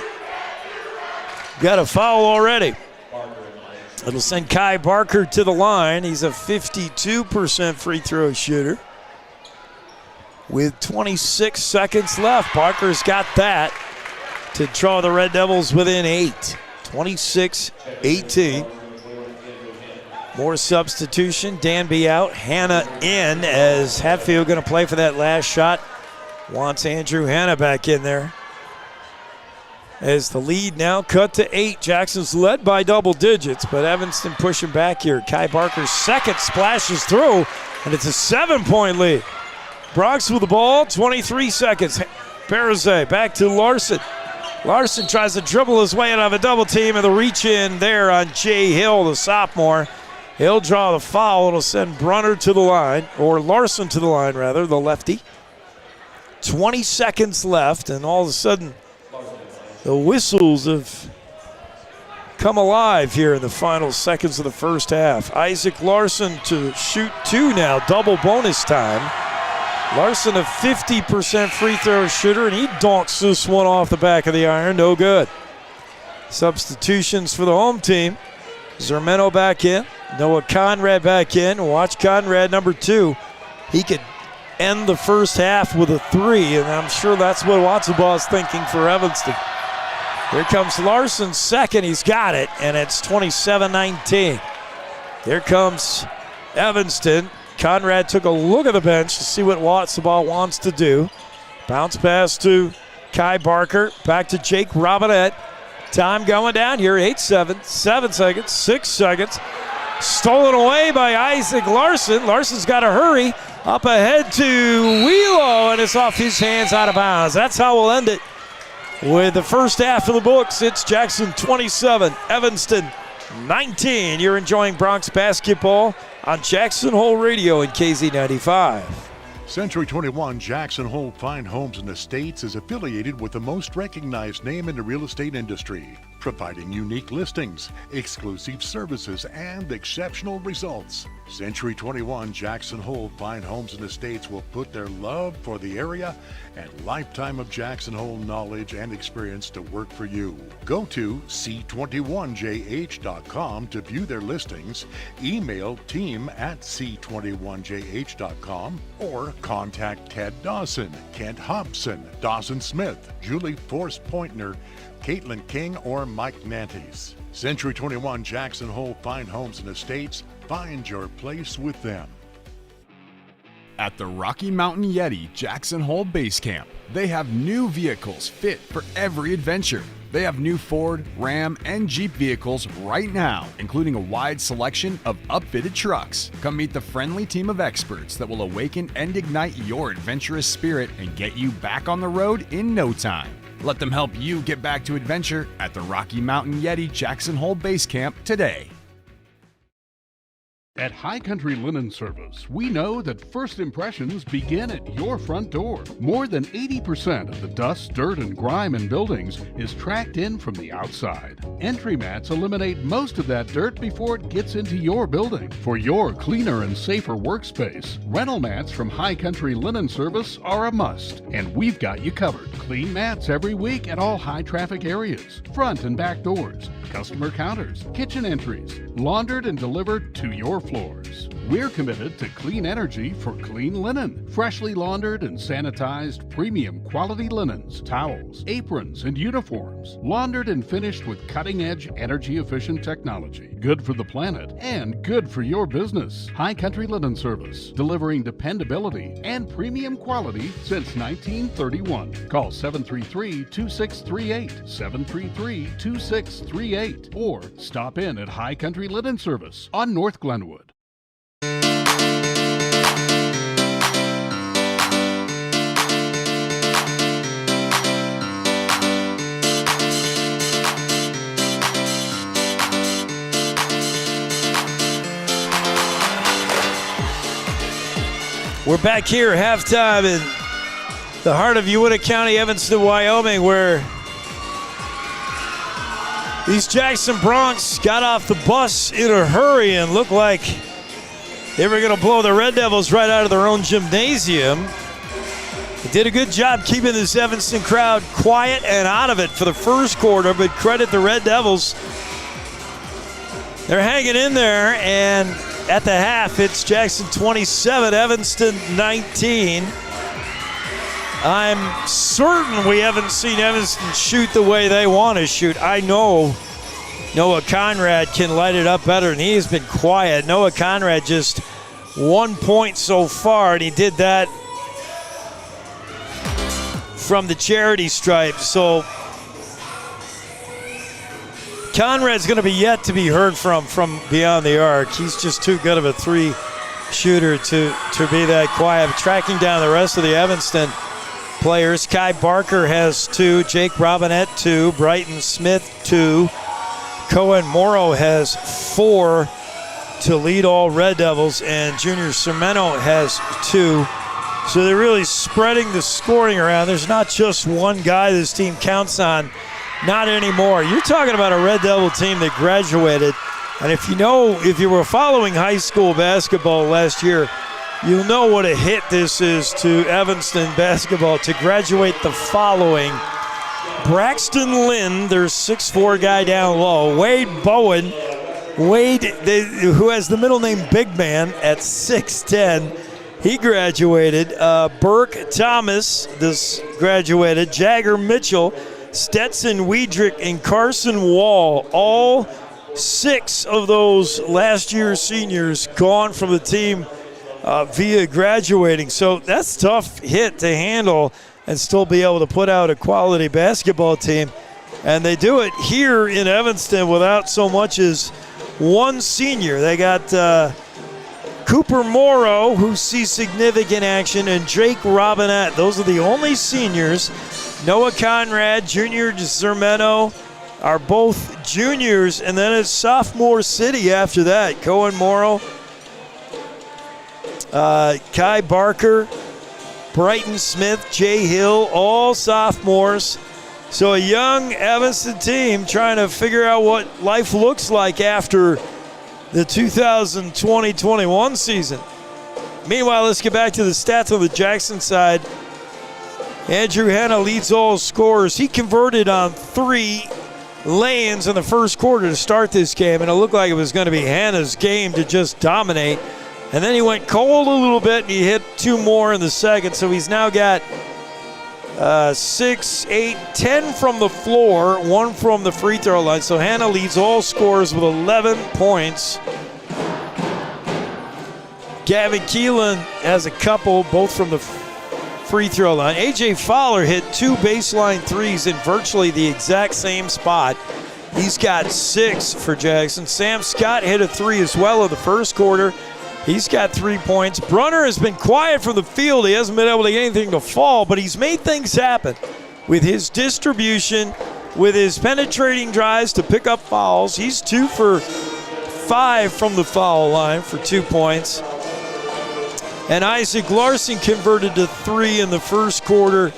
got a foul already. It'll send Kai Barker to the line. He's a 52% free throw shooter with 26 seconds left. Barker's got that to draw the Red Devils within 8. 26-18. More substitution. Danby out. Hanna in as Hatfield going to play for that last shot. Wants Andrew Hanna back in there. As the lead now cut to 8. Jackson's led by double digits, but Evanston pushing back here. Kai Barker's second splashes through, and it's a 7-point lead. Bronx with the ball, 23 seconds. Berzay back to Larson. Larson tries to dribble his way out of a double team, and the reach in there on Jay Hill, the sophomore. He'll draw the foul. It'll send Brunner to the line, or Larson to the line, rather, the lefty. 20 seconds left, and all of a sudden, the whistles have come alive here in the final seconds of the first half. Isaac Larson to shoot 2 now, double bonus time. Larson, a 50% free throw shooter, and he donks this one off the back of the iron. No good. Substitutions for the home team. Zermeno back in. Noah Conrad back in. Watch Conrad, number 2. He could end the first half with a 3, and I'm sure that's what Watson is thinking for Evanston. Here comes Larson, second. He's got it, and it's 27-19. Here comes Evanston. Conrad took a look at the bench to see what Watson wants to do. Bounce pass to Kai Barker. Back to Jake Robinette. Time going down here. 8-7. 7 seconds. 6 seconds. Stolen away by Isaac Larson. Larson's got to hurry. Up ahead to Wheelo, and it's off his hands, out of bounds. That's how we'll end it. With the first half of the books, it's Jackson 27, Evanston 19. You're enjoying Bronx basketball on Jackson Hole Radio and KZ95. Century 21 Jackson Hole Fine Homes and Estates is affiliated with the most recognized name in the real estate industry, providing unique listings, exclusive services, and exceptional results. Century 21 Jackson Hole Fine Homes and Estates will put their love for the area and lifetime of Jackson Hole knowledge and experience to work for you. Go to c21jh.com to view their listings, email team@c21jh.com, or contact Ted Dawson, Kent Hobson, Dawson Smith, Julie Force Pointner, Caitlin King, or Mike Nantes. Century 21 Jackson Hole Fine Homes and Estates. Find your place with them. At the Rocky Mountain Yeti Jackson Hole Base Camp, they have new vehicles fit for every adventure. They have new Ford, Ram, and Jeep vehicles right now, including a wide selection of upfitted trucks. Come meet the friendly team of experts that will awaken and ignite your adventurous spirit and get you back on the road in no time. Let them help you get back to adventure at the Rocky Mountain Yeti Jackson Hole Base Camp today. At High Country Linen Service, we know that first impressions begin at your front door. More than 80% of the dust, dirt, and grime in buildings is tracked in from the outside. Entry mats eliminate most of that dirt before it gets into your building. For your cleaner and safer workspace, rental mats from High Country Linen Service are a must, and we've got you covered. Clean mats every week at all high-traffic areas, front and back doors, customer counters, kitchen entries, laundered and delivered to your floors. fabrics. We're committed to clean energy for clean linen. Freshly laundered and sanitized premium quality linens, towels, aprons, and uniforms. Laundered and finished with cutting-edge energy-efficient technology. Good for the planet and good for your business. High Country Linen Service, delivering dependability and premium quality since 1931. Call 733-2638, 733-2638, or stop in at High Country Linen Service on North Glenwood. We're back here, halftime in the heart of Uinta County, Evanston, Wyoming, where these Jackson Broncs got off the bus in a hurry and looked like they were going to blow the Red Devils right out of their own gymnasium. They did a good job keeping this Evanston crowd quiet and out of it for the first quarter, but credit the Red Devils. They're hanging in there, and at the half, it's Jackson 27, Evanston 19. I'm certain we haven't seen Evanston shoot the way they want to shoot. I know Noah Conrad can light it up better, and he has been quiet. Noah Conrad just 1 point so far, and he did that from the charity stripe. So Conrad's going to be yet to be heard from beyond the arc. He's just too good of a three shooter to be that quiet. Tracking down the rest of the Evanston players. Kai Barker has 2, Jake Robinette 2, Brighton Smith 2, Cohen Morrow has 4 to lead all Red Devils, and Junior Sermeno has 2. So they're really spreading the scoring around. There's not just one guy this team counts on. Not anymore. You're talking about a Red Devil team that graduated, and if you were following high school basketball last year, you'll know what a hit this is to Evanston basketball to graduate the following: Braxton Lynn, their 6'4" guy down low, Wade Bowen, who has the middle name Big Man at 6'10", he graduated. Burke Thomas, this graduated. Jagger Mitchell, Stetson Weidrich, and Carson Wall, all 6 of those last year's seniors gone from the team via graduating. So that's a tough hit to handle and still be able to put out a quality basketball team. And they do it here in Evanston without so much as one senior. They got Cooper Morrow, who sees significant action, and Jake Robinette. Those are the only seniors. Noah Conrad, Junior Zermeno are both juniors, and then it's sophomore city after that. Cohen Morrow, Kai Barker, Brighton Smith, Jay Hill, all sophomores. So a young Evanston team trying to figure out what life looks like after the 2020-21 season. Meanwhile, let's get back to the stats on the Jackson side. Andrew Hanna leads all scorers. He converted on 3 lay-ins in the first quarter to start this game, and it looked like it was going to be Hanna's game to just dominate. And then he went cold a little bit, and he hit 2 more in the second. So he's now got 6, 8, 10 from the floor, 1 from the free throw line. So Hanna leads all scorers with 11 points. Gavin Keelan has a couple, both from the free throw line. A.J. Fowler hit 2 baseline threes in virtually the exact same spot. He's got 6 for Jackson. Sam Scott hit a 3 as well in the first quarter. He's got 3 points. Brunner has been quiet from the field. He hasn't been able to get anything to fall, but he's made things happen with his distribution, with his penetrating drives to pick up fouls. He's 2 for 5 from the foul line for 2 points. And Isaac Larson converted to 3 in the first quarter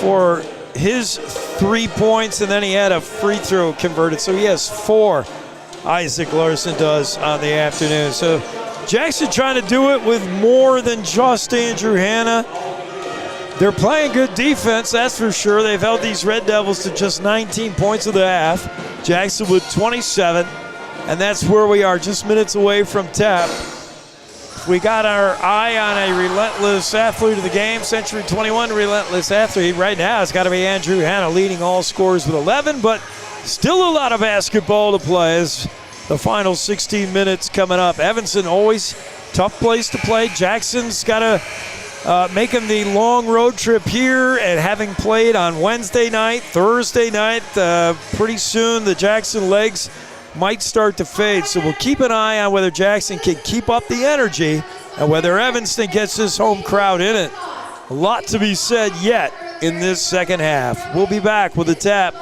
for his 3 points, and then he had a free throw converted. So he has 4, Isaac Larson does, on the afternoon. So Jackson trying to do it with more than just Andrew Hanna. They're playing good defense, that's for sure. They've held these Red Devils to just 19 points of the half. Jackson with 27. And that's where we are, just minutes away from tap. We got our eye on a relentless athlete of the game, Century 21 relentless athlete. Right now, it's got to be Andrew Hanna leading all scorers with 11, but still a lot of basketball to play as the final 16 minutes coming up. Evanston, always tough place to play. Jackson's got to making the long road trip here, and having played on Wednesday night, Thursday night, pretty soon the Jackson legs might start to fade. So we'll keep an eye on whether Jackson can keep up the energy and whether Evanston gets this home crowd in it. A lot to be said yet in this second half. We'll be back with a tap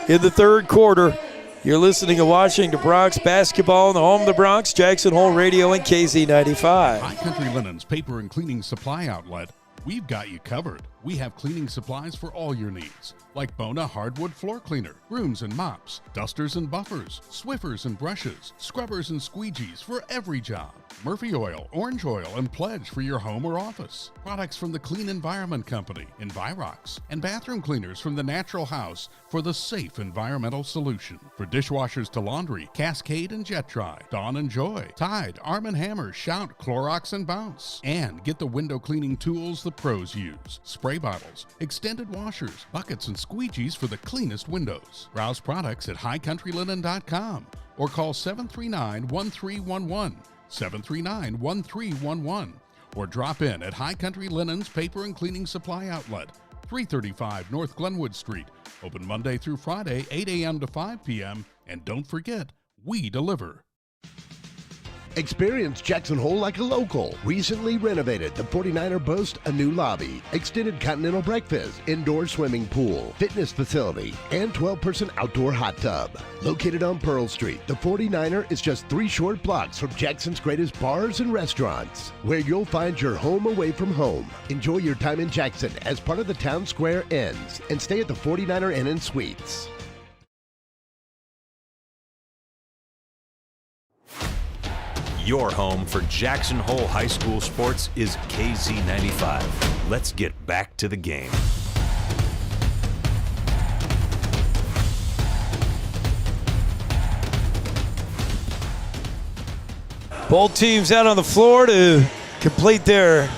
in the third quarter. You're listening and watching the Bronx basketball in the home of the Bronx, Jackson Hole Radio and KZ95. High Country Linens Paper and Cleaning Supply Outlet. We've got you covered. We have cleaning supplies for all your needs, like Bona hardwood floor cleaner, brooms and mops, dusters and buffers, Swiffers and brushes, scrubbers and squeegees for every job, Murphy oil, orange oil, and Pledge for your home or office, products from the Clean Environment Company, Envirox, and bathroom cleaners from the Natural House for the safe environmental solution. For dishwashers to laundry, Cascade and Jet Dry, Dawn and Joy, Tide, Arm & Hammer, Shout, Clorox, and Bounce. And get the window cleaning tools the pros use. Spray bottles, extended washers, buckets, and squeegees for the cleanest windows. Browse products at highcountrylinen.com or call 739-1311, 739-1311, or drop in at High Country Linens Paper and Cleaning Supply Outlet, 335 North Glenwood Street, open Monday through Friday, 8 a.m. to 5 p.m., and don't forget, we deliver. Experience Jackson Hole like a local. Recently renovated, the 49er boasts a new lobby, extended continental breakfast, indoor swimming pool, fitness facility, and 12-person outdoor hot tub. Located on Pearl Street, the 49er is just 3 short blocks from Jackson's greatest bars and restaurants, where you'll find your home away from home. Enjoy your time in Jackson as part of the Town Square Inns, and stay at the 49er Inn and Suites. Your home for Jackson Hole High School sports is KZ95. Let's get back to the game. Both teams out on the floor to complete their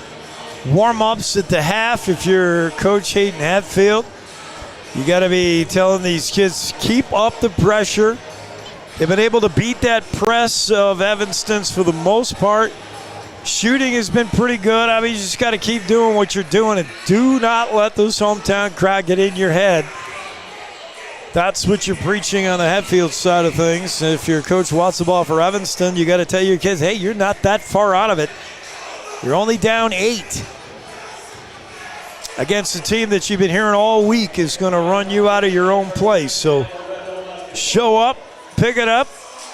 warm-ups at the half. If you're Coach Hayden Hatfield, you got to be telling these kids, keep up the pressure. They've been able to beat that press of Evanston's for the most part. Shooting has been pretty good. I mean, you just got to keep doing what you're doing and do not let this hometown crowd get in your head. That's what you're preaching on the Hatfield side of things. If you're Coach Watsoball for Evanston, you got to tell your kids, hey, you're not that far out of it. You're only down 8 against a team that you've been hearing all week is going to run you out of your own place. So show up. Pick it up.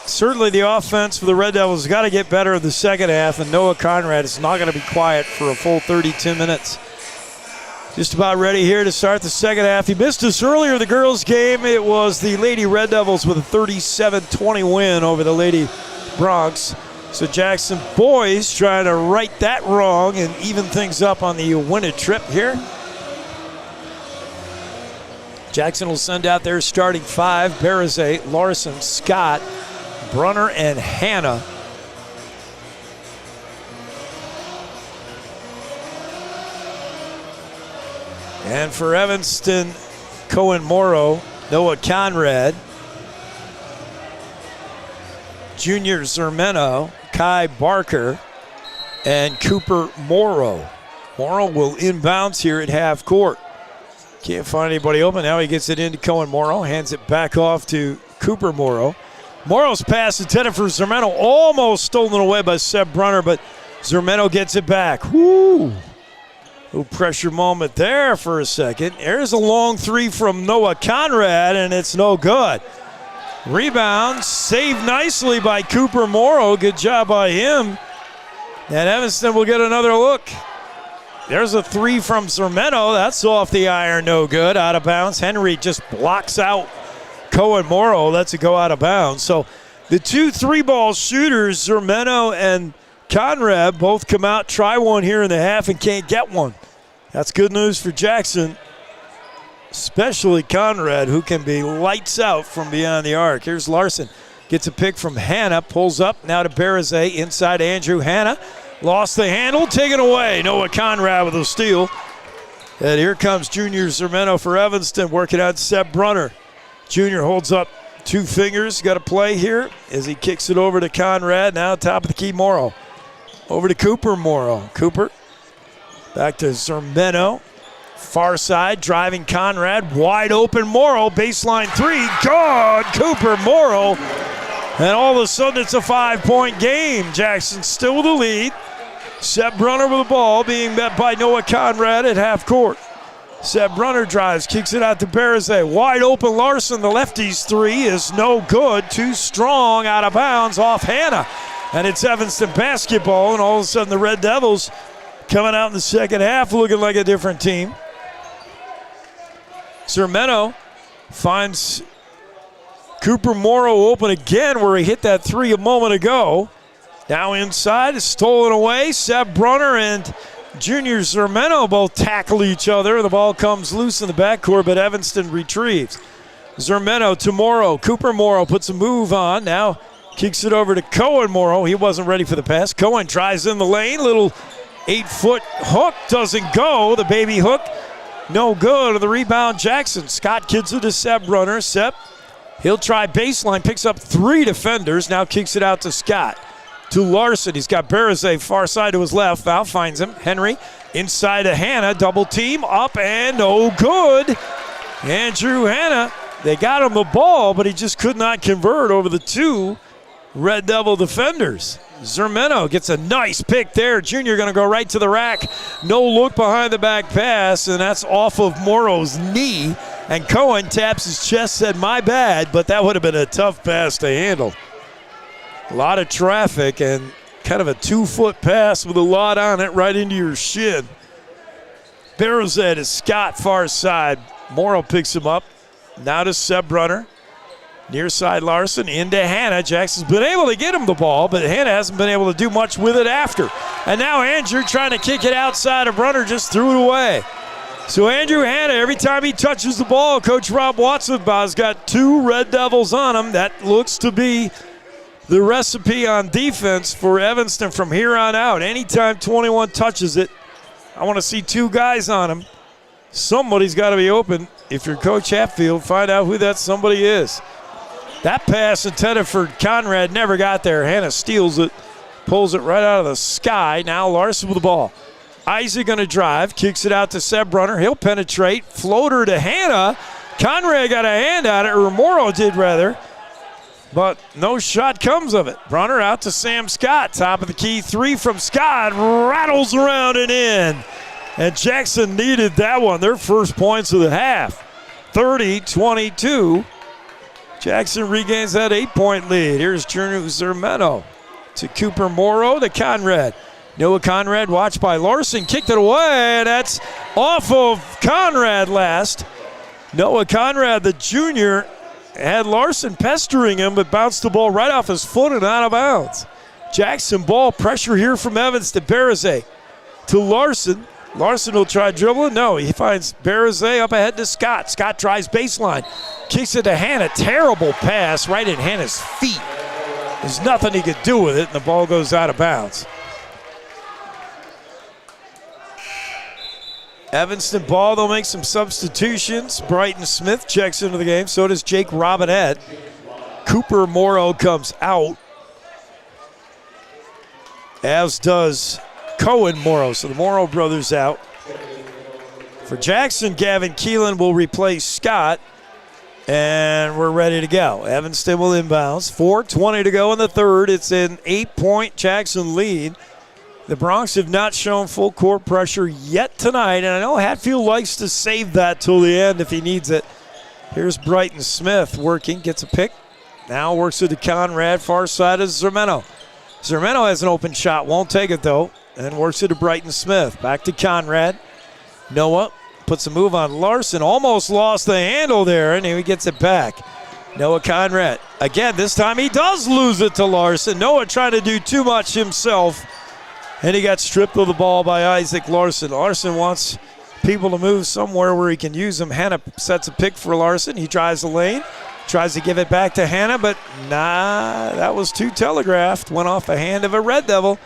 Certainly the offense for the Red Devils has got to get better in the second half, and Noah Conrad is not going to be quiet for a full 32 minutes. Just about ready here to start the second half. He missed us earlier in the girls' game. It was the Lady Red Devils with a 37-20 win over the Lady Bronx. So Jackson boys trying to right that wrong and even things up on the win-it trip here. Jackson will send out their starting 5, Berazay, Larson, Scott, Brunner, and Hanna. And for Evanston, Cohen Morrow, Noah Conrad, Junior Zermeno, Kai Barker, and Cooper Morrow. Morrow will inbounds here at half court. Can't find anybody open. Now he gets it into Cohen Morrow, hands it back off to Cooper Morrow. Morrow's pass intended for Zermeno, almost stolen away by Seb Brunner, but Zermeno gets it back. Woo! Little pressure moment there for a second. There's a long 3 from Noah Conrad, and it's no good. Rebound, saved nicely by Cooper Morrow. Good job by him. And Evanston will get another look. There's a 3 from Zermeno. That's off the iron, no good. Out of bounds. Henry just blocks out Cohen Morrow. That's a go out of bounds. So the 2 3-ball shooters, Zermeno and Conrad, both come out, try one here in the half and can't get one. That's good news for Jackson, especially Conrad, who can be lights out from beyond the arc. Here's Larson. Gets a pick from Hanna, pulls up now to Berzay, inside Andrew Hanna. Lost the handle, taken away. Noah Conrad with a steal. And here comes Junior Zermeno for Evanston, working on Seb Brunner. Junior holds up 2 fingers, got a play here as he kicks it over to Conrad. Now top of the key, Morrow. Over to Cooper Morrow. Cooper back to Zermeno. Far side, driving Conrad. Wide open Morrow, baseline 3. God, Cooper Morrow. And all of a sudden it's a 5-point game. Jackson still with the lead. Seb Brunner with the ball, being met by Noah Conrad at half court. Seb Brunner drives, kicks it out to Berzay. Wide open Larson, the lefty's 3 is no good. Too strong, out of bounds, off Hanna. And it's Evanston basketball, and all of a sudden the Red Devils coming out in the second half looking like a different team. Zermeno finds Cooper Morrow open again where he hit that 3 a moment ago. Now inside, is stolen away. Seb Brunner and Junior Zermeno both tackle each other. The ball comes loose in the backcourt, but Evanston retrieves. Zermeno to Morrow. Cooper Morrow puts a move on. Now kicks it over to Cohen Morrow. He wasn't ready for the pass. Cohen drives in the lane. Little 8-foot hook doesn't go. The baby hook, no good. The rebound, Jackson. Scott kicks it to Seb Brunner. Seb, he'll try baseline. Picks up 3 defenders. Now kicks it out to Scott. To Larson. He's got Berzay far side to his left. Foul finds him. Henry inside to Hanna. Double team up and no good. Andrew Hanna, they got him the ball, but he just could not convert over the 2 Red Devil defenders. Zermeno gets a nice pick there. Junior going to go right to the rack. No look behind the back pass, and that's off of Morrow's knee. And Cohen taps his chest, said, my bad, but that would have been a tough pass to handle. A lot of traffic and kind of a 2-foot pass with a lot on it right into your shin. Berzay to Scott far side. Morrow picks him up. Now to Seb Brunner. Near side Larson into Hanna. Jackson's been able to get him the ball, but Hanna hasn't been able to do much with it after. And now Andrew trying to kick it outside of Brunner, just threw it away. So Andrew Hanna, every time he touches the ball, Coach Rob Watson-Baugh's got 2 Red Devils on him. That looks to be the recipe on defense for Evanston from here on out. Anytime 21 touches it, I want to see 2 guys on him. Somebody's got to be open. If you're Coach Hatfield, find out who that somebody is. That pass intended for Conrad never got there. Hanna steals it, pulls it right out of the sky. Now Larson with the ball. Isaac going to drive, kicks it out to Seb Brunner. He'll penetrate. Floater to Hanna. Conrad got a hand on it, or Morrow did rather. But no shot comes of it. Brunner out to Sam Scott. Top of the key 3 from Scott. Rattles around and in. And Jackson needed that one. Their first points of the half. 30-22. Jackson regains that 8-point lead. Here's Junior Zermeno to Cooper Morrow to Conrad. Noah Conrad watched by Larson. Kicked it away. That's off of Conrad last. Noah Conrad, the junior, had Larson pestering him, but bounced the ball right off his foot and out of bounds. Jackson ball, pressure here from Evans to Berzay. To Larson. Larson will try dribbling. No, he finds Berzay up ahead to Scott. Scott drives baseline. Kicks it to Hanna. Terrible pass right in Hanna's feet. There's nothing he could do with it, and the ball goes out of bounds. Evanston ball, they'll make some substitutions. Brighton Smith checks into the game. So does Jake Robinette. Cooper Morrow comes out, as does Cohen Morrow. So the Morrow brothers out. For Jackson, Gavin Keelan will replace Scott. And we're ready to go. Evanston will inbounds. 4:20 to go in the third. It's an 8-point Jackson lead. The Bronx have not shown full court pressure yet tonight, and I know Hatfield likes to save that till the end if he needs it. Here's Brighton Smith working, gets a pick. Now works it to Conrad, far side is Zermeno. Zermeno has an open shot, won't take it though, and works it to Brighton Smith. Back to Conrad. Noah puts a move on Larson, almost lost the handle there, and he gets it back. Noah Conrad. Again, this time he does lose it to Larson. Noah trying to do too much himself. And he got stripped of the ball by Isaac Larson. Larson wants people to move somewhere where he can use them. Hanna sets a pick for Larson. He drives the lane, tries to give it back to Hannah, but nah, that was too telegraphed. Went off the hand of a Red Devil.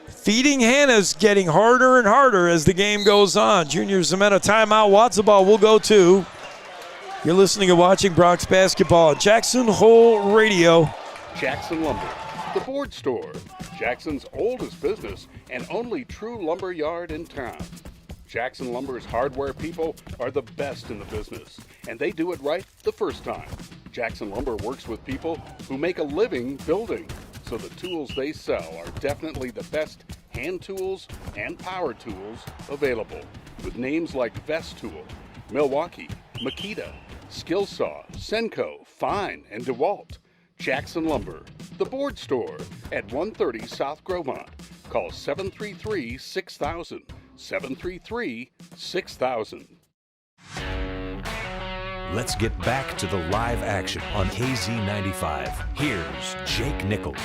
Feeding Hannah's getting harder and harder as the game goes on. Junior Zemena timeout. Watsaball will go to. You're listening and watching Bronx basketball on Jackson Hole Radio. Jackson Lumber, the board store, Jackson's oldest business and only true lumber yard in town. Jackson Lumber's hardware people are the best in the business, and they do it right the first time. Jackson Lumber works with people who make a living building, so the tools they sell are definitely the best hand tools and power tools available, with names like Vest Tool, Milwaukee, Makita, Skillsaw, Senco, Fine, and DeWalt. Jackson Lumber, the board store at 130 South Grovemont. Call 733-6000, 733-6000. Let's get back to the live action on KZ95. Here's Jake Nichols.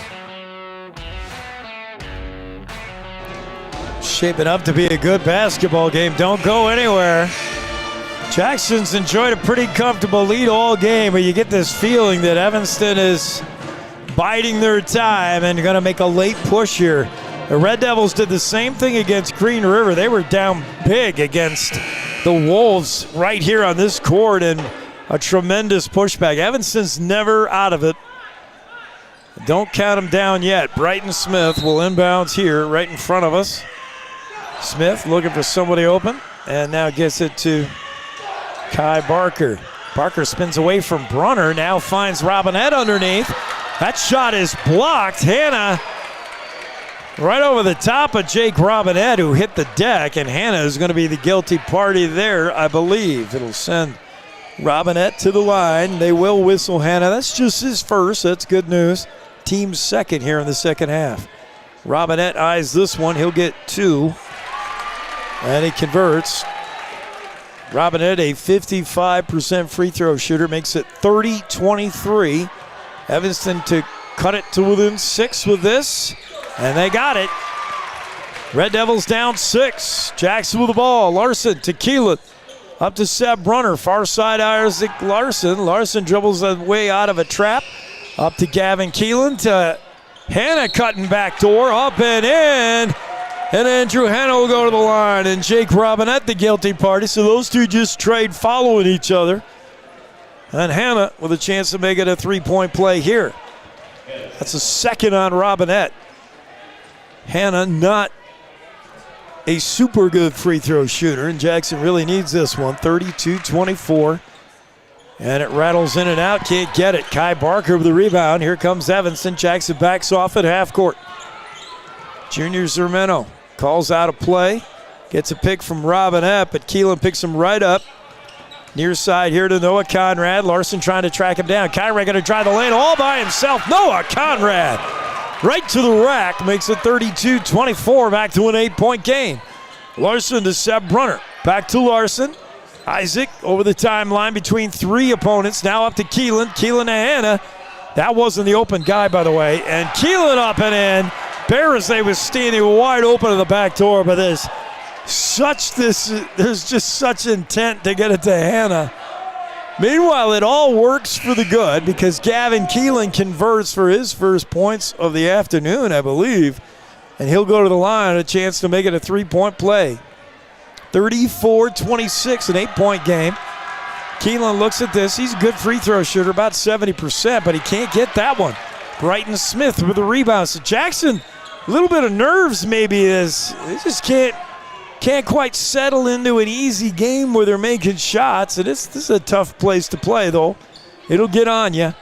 Shaping up to be a good basketball game. Don't go anywhere. Jackson's enjoyed a pretty comfortable lead all game, but you get this feeling that Evanston is biding their time and going to make a late push here. The Red Devils did the same thing against Green River. They were down big against the Wolves right here on this court, and a tremendous pushback. Evanston's never out of it. Don't count them down yet. Brighton Smith will inbounds here right in front of us. Smith looking for somebody open, and now gets it to Kai Barker. Barker spins away from Brunner, now finds Robinette underneath. That shot is blocked. Hannah right over the top of Jake Robinette, who hit the deck, and Hannah is going to be the guilty party there, I believe. It'll send Robinette to the line. They will whistle Hannah. That's just his first. That's good news. Team's second here in the second half. Robinette eyes this one. He'll get two, and he converts. Robinette, a 55% free throw shooter, makes it 30-23. Evanston to cut it to within 6 with this, and they got it. Red Devils down 6. Jackson with the ball. Larson to Keelan. Up to Seb Brunner. Far side Isaac Larson. Larson dribbles his way out of a trap. Up to Gavin Keelan to Hannah cutting back door. Up and in. And Andrew Hannah will go to the line. And Jake Robinette the guilty party. So those two just trade following each other. And Hannah with a chance to make it a three-point play here. That's a second on Robinette. Hannah not a super good free throw shooter, and Jackson really needs this one. 32-24. And it rattles in and out. Can't get it. Kai Barker with the rebound. Here comes Evanston. Jackson backs off at half court. Junior Zermeno calls out a play. Gets a pick from Robinette, but Keelan picks him right up. Near side here to Noah Conrad. Larson trying to track him down. Conrad going to drive the lane all by himself. Noah Conrad right to the rack. Makes it 32-24. Back to an 8-point game. Larson to Seb Brunner. Back to Larson. Isaac over the timeline between 3 opponents. Now up to Keelan. Keelan to Hannah. That wasn't the open guy, by the way. And Keelan up and in. Barazay was standing wide open to the back door, but there's just such intent to get it to Hannah. Meanwhile, it all works for the good because Gavin Keelan converts for his first points of the afternoon, I believe. And he'll go to the line, a chance to make it a 3-point play. 34-26, an 8-point game. Keelan looks at this. He's a good free throw shooter, about 70%, but he can't get that one. Brighton Smith with the rebound. So Jackson, a little bit of nerves maybe is they just can't quite settle into an easy game where they're making shots. And this is a tough place to play, though. It'll get on you.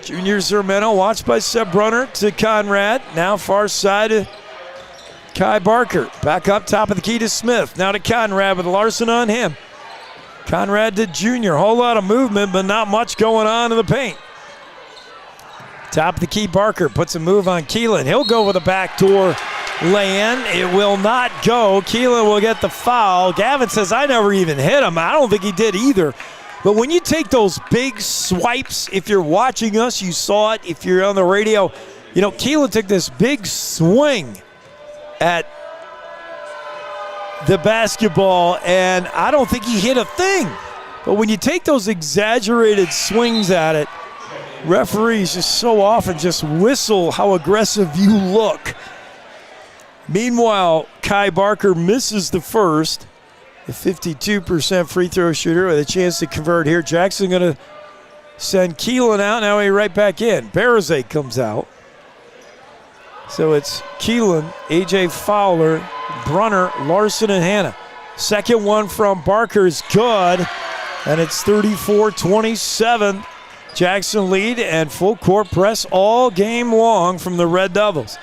Junior Zermeno watched by Seb Brunner to Conrad. Now far side to Kai Barker. Back up top of the key to Smith. Now to Conrad with Larson on him. Conrad to Junior. Whole lot of movement, but not much going on in the paint. Top of the key, Barker puts a move on Keelan. He'll go with a backdoor lay-in. It will not go. Keelan will get the foul. Gavin says, I never even hit him. I don't think he did either. But when you take those big swipes, if you're watching us, you saw it. If you're on the radio, Keelan took this big swing at the basketball, and I don't think he hit a thing. But when you take those exaggerated swings at it, referees just so often just whistle how aggressive you look. Meanwhile, Kai Barker misses the first. A 52% free throw shooter with a chance to convert here. Jackson going to send Keelan out. Now he right back in. Berzay comes out. So it's Keelan, A.J. Fowler, Brunner, Larson, and Hanna. Second one from Barker is good. And it's 34-27. Jackson lead and full court press all game long from the Red Devils.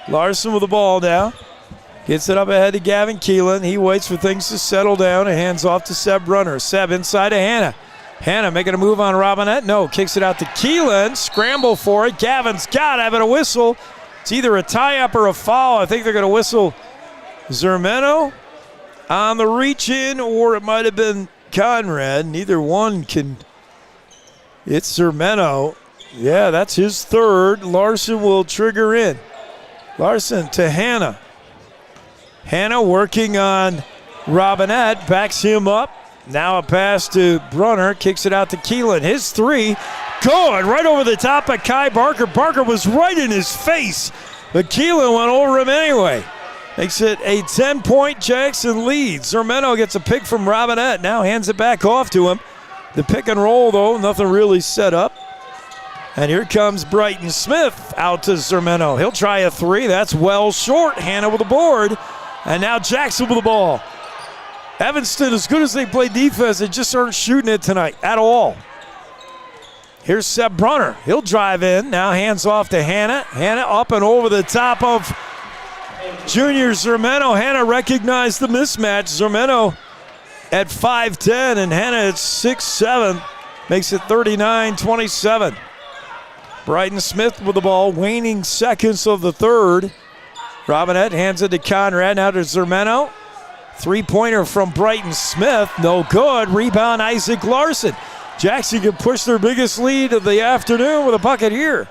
Larson with the ball now. Gets it up ahead to Gavin Keelan. He waits for things to settle down and hands off to Seb Brunner. Seb inside to Hanna. Hanna making a move on Robinette. No, kicks it out to Keelan. Scramble for it. Gavin's got it. Having a whistle. It's either a tie-up or a foul. I think they're going to whistle Zermeno on the reach-in, or it might have been Conrad. Neither one can. It's Zermeno. Yeah, that's his third. Larson will trigger in. Larson to Hanna. Hanna working on Robinette, backs him up. Now a pass to Brunner, kicks it out to Keelan. His three, good, right over the top of Kai Barker. Barker was right in his face, but Keelan went over him anyway. Makes it a 10-point Jackson lead. Zermeno gets a pick from Robinette, now hands it back off to him. The pick and roll, though, nothing really set up. And here comes Brighton Smith out to Zermeno. He'll try a three. That's well short. Hanna with the board. And now Jackson with the ball. Evanston, as good as they play defense, they just aren't shooting it tonight at all. Here's Seb Brunner. He'll drive in. Now hands off to Hanna. Hanna up and over the top of Junior Zermeno. Hanna recognized the mismatch. Zermeno at 5'10", and Hanna at 6'7", makes it 39-27. Brighton Smith with the ball, waning seconds of the third. Robinette hands it to Conrad, now to Zermeno. Three-pointer from Brighton Smith, no good. Rebound Isaac Larson. Jackson can push their biggest lead of the afternoon with a bucket here.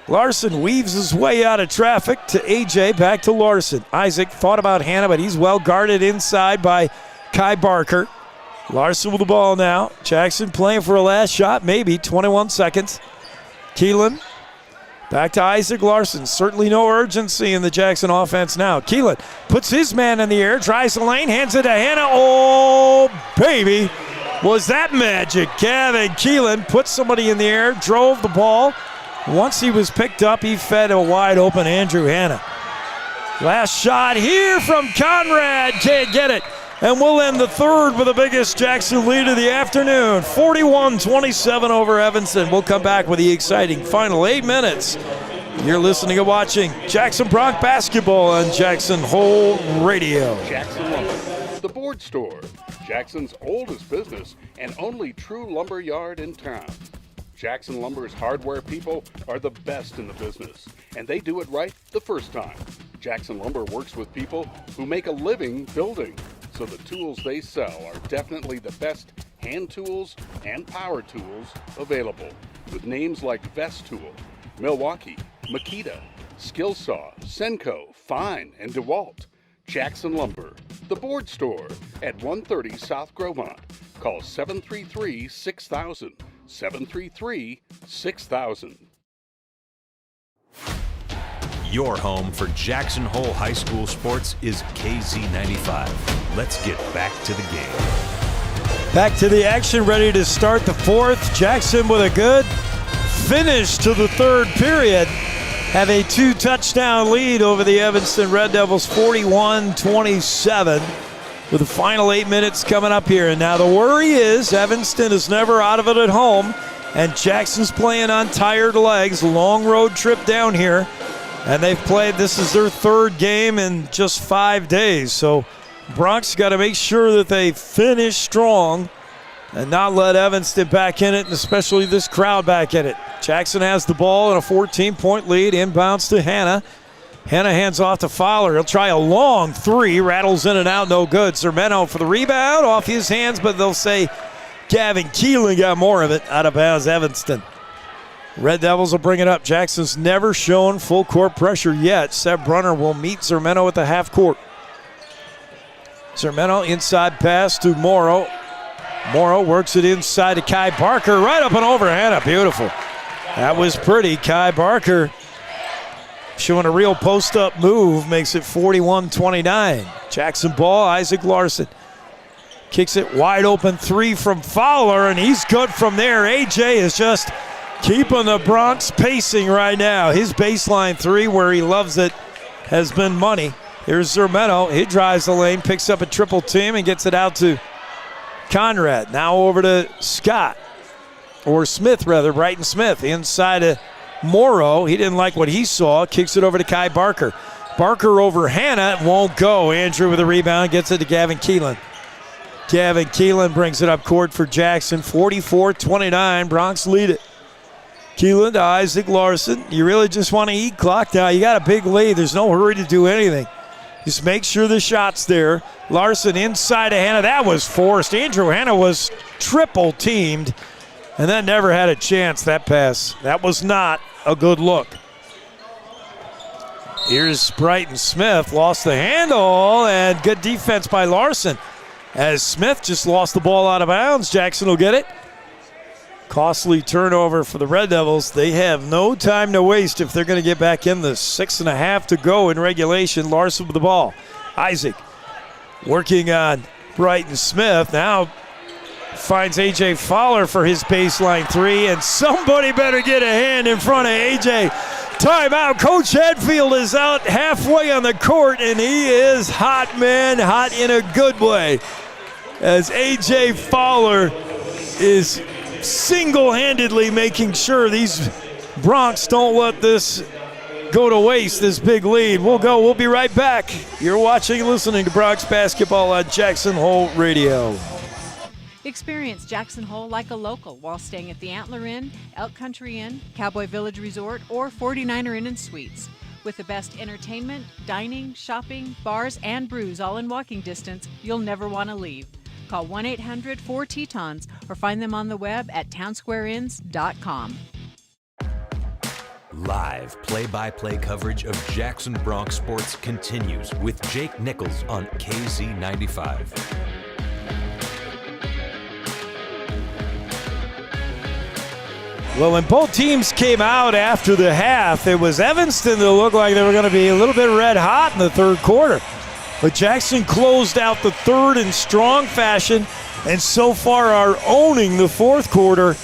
Larson weaves his way out of traffic to AJ, back to Larson. Isaac thought about Hanna, but he's well guarded inside by Kai Barker. Larson with the ball now. Jackson playing for a last shot, maybe 21 seconds. Keelan back to Isaac Larson. Certainly no urgency in the Jackson offense now. Keelan puts his man in the air, drives the lane, hands it to Hanna. Oh, baby. Was that magic? Gavin Keelan put somebody in the air, drove the ball. Once he was picked up, he fed a wide open Andrew Hanna. Last shot here from Conrad. Can't get it. And we'll end the third with the biggest Jackson lead of the afternoon. 41-27 over Evanston. We'll come back with the exciting final 8 minutes. You're listening and watching Jackson Bronx basketball on Jackson Hole Radio. Jackson Lumber, the board store. Jackson's oldest business and only true lumber yard in town. Jackson Lumber's hardware people are the best in the business, and they do it right the first time. Jackson Lumber works with people who make a living building, so the tools they sell are definitely the best hand tools and power tools available, with names like Vest Tool, Milwaukee, Makita, Skillsaw, Senko, Fine, and DeWalt. Jackson Lumber, the board store at 130 South Grovemont. Call 733-6000, 733-6000. Your home for Jackson Hole High School sports is KZ95. Let's get back to the game. Back to the action, ready to start the fourth. Jackson with a good finish to the third period. Have a 2-touchdown lead over the Evanston Red Devils, 41-27, with the final 8 minutes coming up here. And now the worry is Evanston is never out of it at home, and Jackson's playing on tired legs. Long road trip down here, and they've played, this is their third game in just 5 days. So Bronx got to make sure that they finish strong and not let Evanston back in it, and especially this crowd back in it. Jackson has the ball in a 14-point lead. Inbounds to Hanna. Hanna hands off to Fowler. He'll try a long three. Rattles in and out. No good. Zermeno for the rebound. Off his hands, but they'll say Gavin Keelan got more of it. Out of bounds, Evanston. Red Devils will bring it up. Jackson's never shown full court pressure yet. Seb Brunner will meet Zermeno at the half court. Zermeno inside pass to Morrow. Morrow works it inside to Kai Barker, right up and over Hannah. Beautiful. That was pretty. Kai Barker showing a real post-up move, makes it 41-29. Jackson ball, Isaac Larson kicks it wide open, 3 from Fowler, and he's good from there. AJ is just keeping the Bronx pacing right now. His baseline 3, where he loves it, has been money. Here's Zermetto. He drives the lane, picks up a triple team, and gets it out to Conrad. Now over to Scott, or Smith rather, Brighton Smith, inside of Morrow. He didn't like what he saw, kicks it over to Kai Barker. Barker over Hannah, won't go. Andrew with a rebound, gets it to Gavin Keelan. Gavin Keelan brings it up court for Jackson, 44-29, Bronx lead it. Keelan to Isaac Larson. You really just want to eat clock now. You got a big lead. There's no hurry to do anything. Just make sure the shot's there. Larson inside of Hannah. That was forced. Andrew Hannah was triple teamed and then never had a chance, that pass. That was not a good look. Here's Brighton Smith. Lost the handle, and good defense by Larson. As Smith just lost the ball out of bounds, Jackson will get it. Costly turnover for the Red Devils. They have no time to waste if they're going to get back in this. 6.5 to go in regulation. Larson with the ball. Isaac working on Brighton Smith. Now finds A.J. Fowler for his baseline 3, and somebody better get a hand in front of A.J. Timeout. Coach Hadfield is out halfway on the court, and he is hot, man. Hot in a good way. As A.J. Fowler is single-handedly making sure these Bronx don't let this go to waste, this big lead. We'll be right back. You're watching and listening to Bronx Basketball on Jackson Hole Radio. Experience Jackson Hole like a local while staying at the Antler Inn, Elk Country Inn, Cowboy Village Resort, or 49er Inn and Suites. With the best entertainment, dining, shopping, bars, and brews all in walking distance, you'll never want to leave. Call 1-800-4-TETONS or find them on the web at townsquareinns.com. Live play-by-play coverage of Jackson Bronx sports continues with Jake Nichols on KZ95. Well, when both teams came out after the half, it was Evanston that looked like they were going to be a little bit red hot in the third quarter. But Jackson closed out the third in strong fashion and so far are owning the fourth quarter.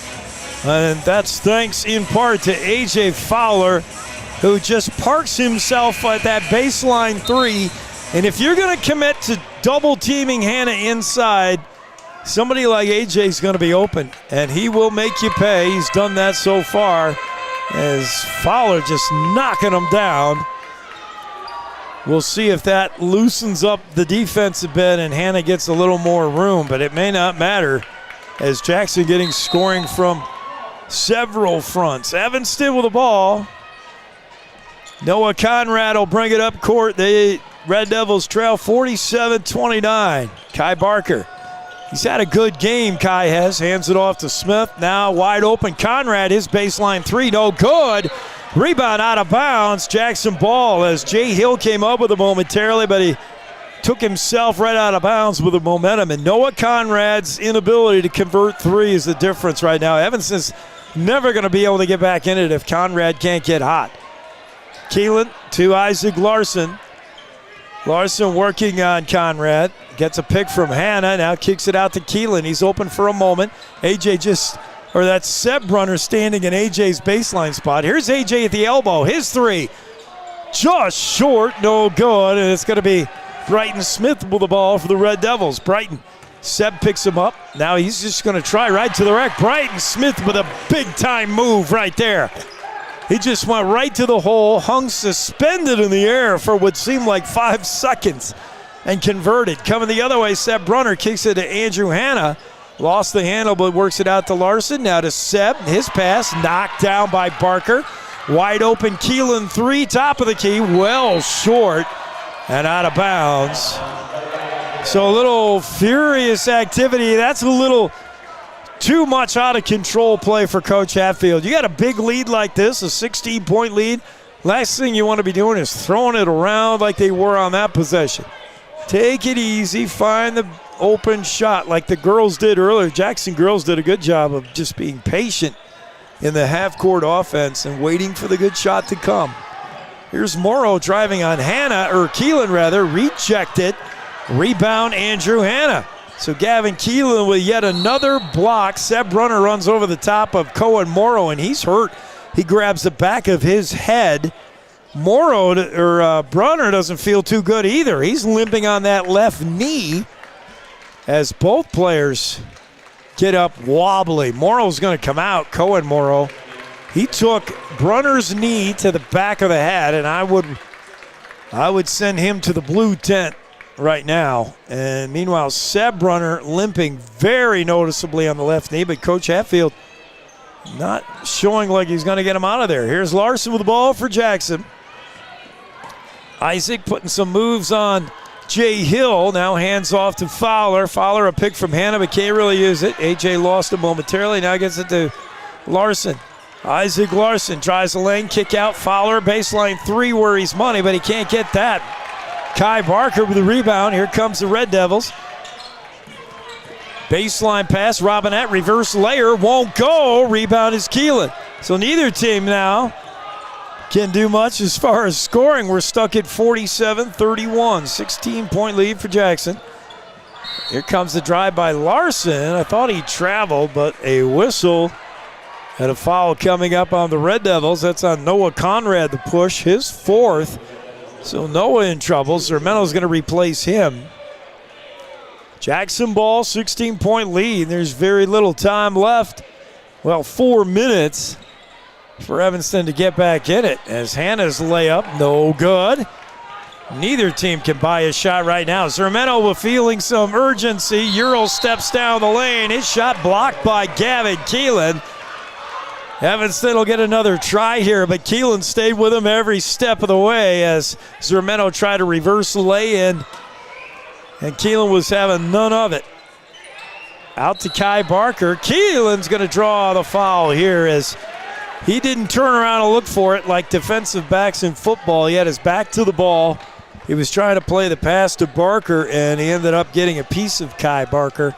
And that's thanks in part to A.J. Fowler, who just parks himself at that baseline 3. And if you're going to commit to double teaming Hannah inside, somebody like A.J. is going to be open, and he will make you pay. He's done that so far as Fowler just knocking him down. We'll see if that loosens up the defense a bit and Hannah gets a little more room, but it may not matter as Jackson getting scoring from several fronts. Evanston with the ball. Noah Conrad will bring it up court. The Red Devils trail 47-29. Kai Barker. He's had a good game, Kai has. Hands it off to Smith. Now wide open. Conrad, his baseline 3, no good. Rebound out of bounds. Jackson ball as Jay Hill came up with it momentarily, but he took himself right out of bounds with the momentum. And Noah Conrad's inability to convert 3 is the difference right now. Evanston's never going to be able to get back in it if Conrad can't get hot. Keelan to Isaac Larson. Larson working on Conrad. Gets a pick from Hannah. Now kicks it out to Keelan. He's open for a moment. That's Seb Brunner standing in AJ's baseline spot. Here's AJ at the elbow. His 3. Just short. No good. And it's going to be Brighton Smith with the ball for the Red Devils. Brighton. Seb picks him up. Now he's just going to try right to the rack. Brighton Smith with a big-time move right there. He just went right to the hole, hung suspended in the air for what seemed like 5 seconds, and converted. Coming the other way, Seb Brunner kicks it to Andrew Hannah. Lost the handle, but works it out to Larson. Now to Seb. His pass knocked down by Barker. Wide open Keelan 3, top of the key. Well short and out of bounds. So a little furious activity. That's a little too much out of control play for Coach Hatfield. You got a big lead like this, a 16-point lead. Last thing you want to be doing is throwing it around like they were on that possession. Take it easy, find the open shot like the girls did earlier. Jackson girls did a good job of just being patient in the half-court offense and waiting for the good shot to come. Here's Morrow driving on Keelan, rejected. Rebound, Andrew Hanna. So Gavin Keelan with yet another block. Seb Brunner runs over the top of Cohen Morrow, and he's hurt. He grabs the back of his head. Brunner doesn't feel too good either. He's limping on that left knee as both players get up wobbly. Morrow's going to come out, Cohen Morrow. He took Brunner's knee to the back of the head, and I would send him to the blue tent right now. And meanwhile, Seb Brunner limping very noticeably on the left knee, but Coach Hatfield not showing like he's going to get him out of there. Here's Larson with the ball for Jackson. Isaac putting some moves on Jay Hill. Now hands off to Fowler. Fowler a pick from Hanna, but can't really use it. AJ lost it momentarily. Now gets it to Larson. Isaac Larson tries the lane, kick out. Fowler, baseline three where he's money, but he can't get that. Kai Barker with the rebound. Here comes the Red Devils. Baseline pass, Robinette, reverse layer, won't go. Rebound is Keelan. So neither team now can do much as far as scoring. We're stuck at 47-31, 16-point lead for Jackson. Here comes the drive by Larson. I thought he traveled, but a whistle and a foul coming up on the Red Devils. That's on Noah Conrad, the push, his fourth. So Noah in trouble. Zermeno's going to replace him. Jackson ball, 16-point lead. There's very little time left. Well, 4 minutes for Evanston to get back in it as Hanna's layup, no good. Neither team can buy a shot right now. Zermeno feeling some urgency. Euro steps down the lane. His shot blocked by Gavin Keelan. Evanston will get another try here, but Keelan stayed with him every step of the way as Zermeno tried to reverse the lay-in, and Keelan was having none of it. Out to Kai Barker. Keelan's going to draw the foul here as he didn't turn around and look for it like defensive backs in football. He had his back to the ball. He was trying to play the pass to Barker, and he ended up getting a piece of Kai Barker.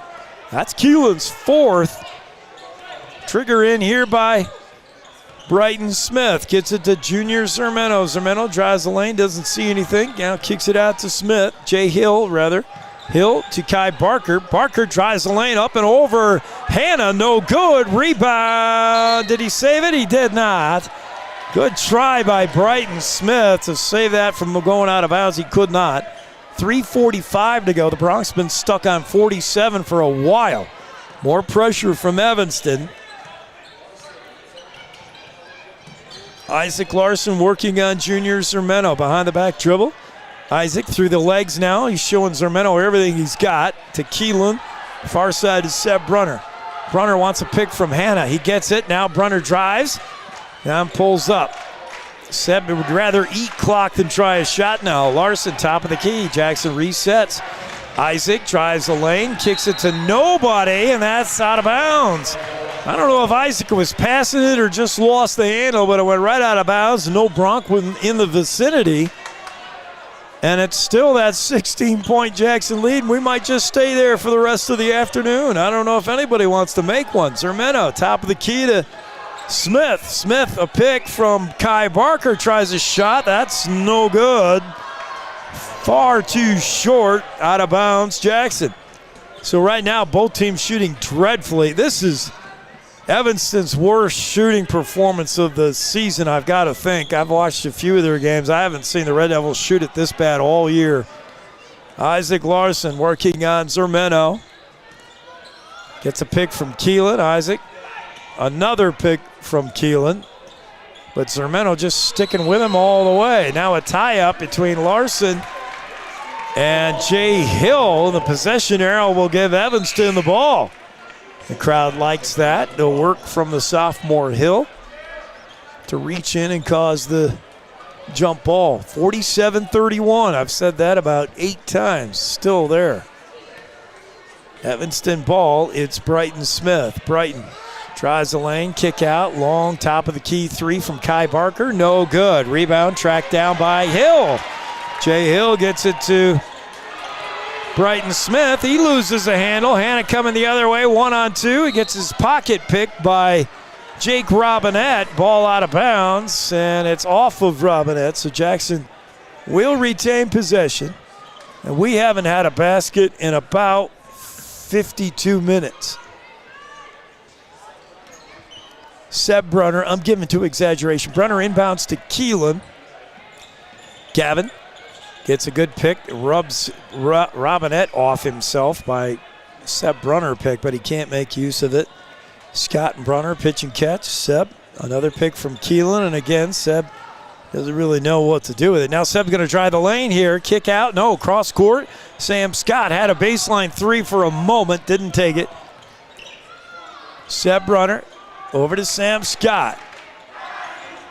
That's Keelan's fourth. Trigger in here by Brighton Smith. Gets it to Junior Zermeno. Zermeno drives the lane, doesn't see anything. Now kicks it out to Smith. Hill to Kai Barker. Barker drives the lane up and over. Hanna, no good. Rebound. Did he save it? He did not. Good try by Brighton Smith to save that from going out of bounds. He could not. 3:45 to go. The Bronx been stuck on 47 for a while. More pressure from Evanston. Isaac Larson working on Junior Zermeno. Behind the back dribble. Isaac through the legs now. He's showing Zermeno everything he's got. To Keelan. Far side is Seb Brunner. Brunner wants a pick from Hanna. He gets it. Now Brunner drives. Now pulls up. Seb would rather eat clock than try a shot now. Larson top of the key. Jackson resets. Isaac drives the lane. Kicks it to nobody, and that's out of bounds. I don't know if Isaac was passing it or just lost the handle, but it went right out of bounds. No Bronc in the vicinity. And it's still that 16-point Jackson lead. We might just stay there for the rest of the afternoon. I don't know if anybody wants to make one. Zermeno, top of the key to Smith. Smith, a pick from Kai Barker, tries a shot. That's no good. Far too short, out of bounds, Jackson. So right now, both teams shooting dreadfully. This is Evanston's worst shooting performance of the season, I've got to think. I've watched a few of their games. I haven't seen the Red Devils shoot it this bad all year. Isaac Larson working on Zermeno. Gets a pick from Keelan. Isaac, another pick from Keelan. But Zermeno just sticking with him all the way. Now a tie-up between Larson and Jay Hill. The possession arrow will give Evanston the ball. The crowd likes that. The work from the sophomore Hill to reach in and cause the jump ball. 47-31. I've said that about 8 times. Still there. Evanston ball. It's Brighton Smith. Brighton tries the lane. Kick out. Long top of the key three from Kai Barker. No good. Rebound tracked down by Hill. Jay Hill gets it to Brighton Smith, he loses a handle. Hanna coming the other way, 1-on-2. He gets his pocket picked by Jake Robinette. Ball out of bounds, and it's off of Robinette. So Jackson will retain possession. And we haven't had a basket in about 52 minutes. Seb Brunner, I'm giving to exaggeration. Brunner inbounds to Keelan. Gavin gets a good pick, rubs Robinette off himself by Seb Brunner pick, but he can't make use of it. Scott and Brunner pitch and catch. Seb, another pick from Keelan, and again, Seb doesn't really know what to do with it. Now Seb's going to drive the lane here, kick out, no, cross court. Sam Scott had a baseline three for a moment, didn't take it. Seb Brunner over to Sam Scott.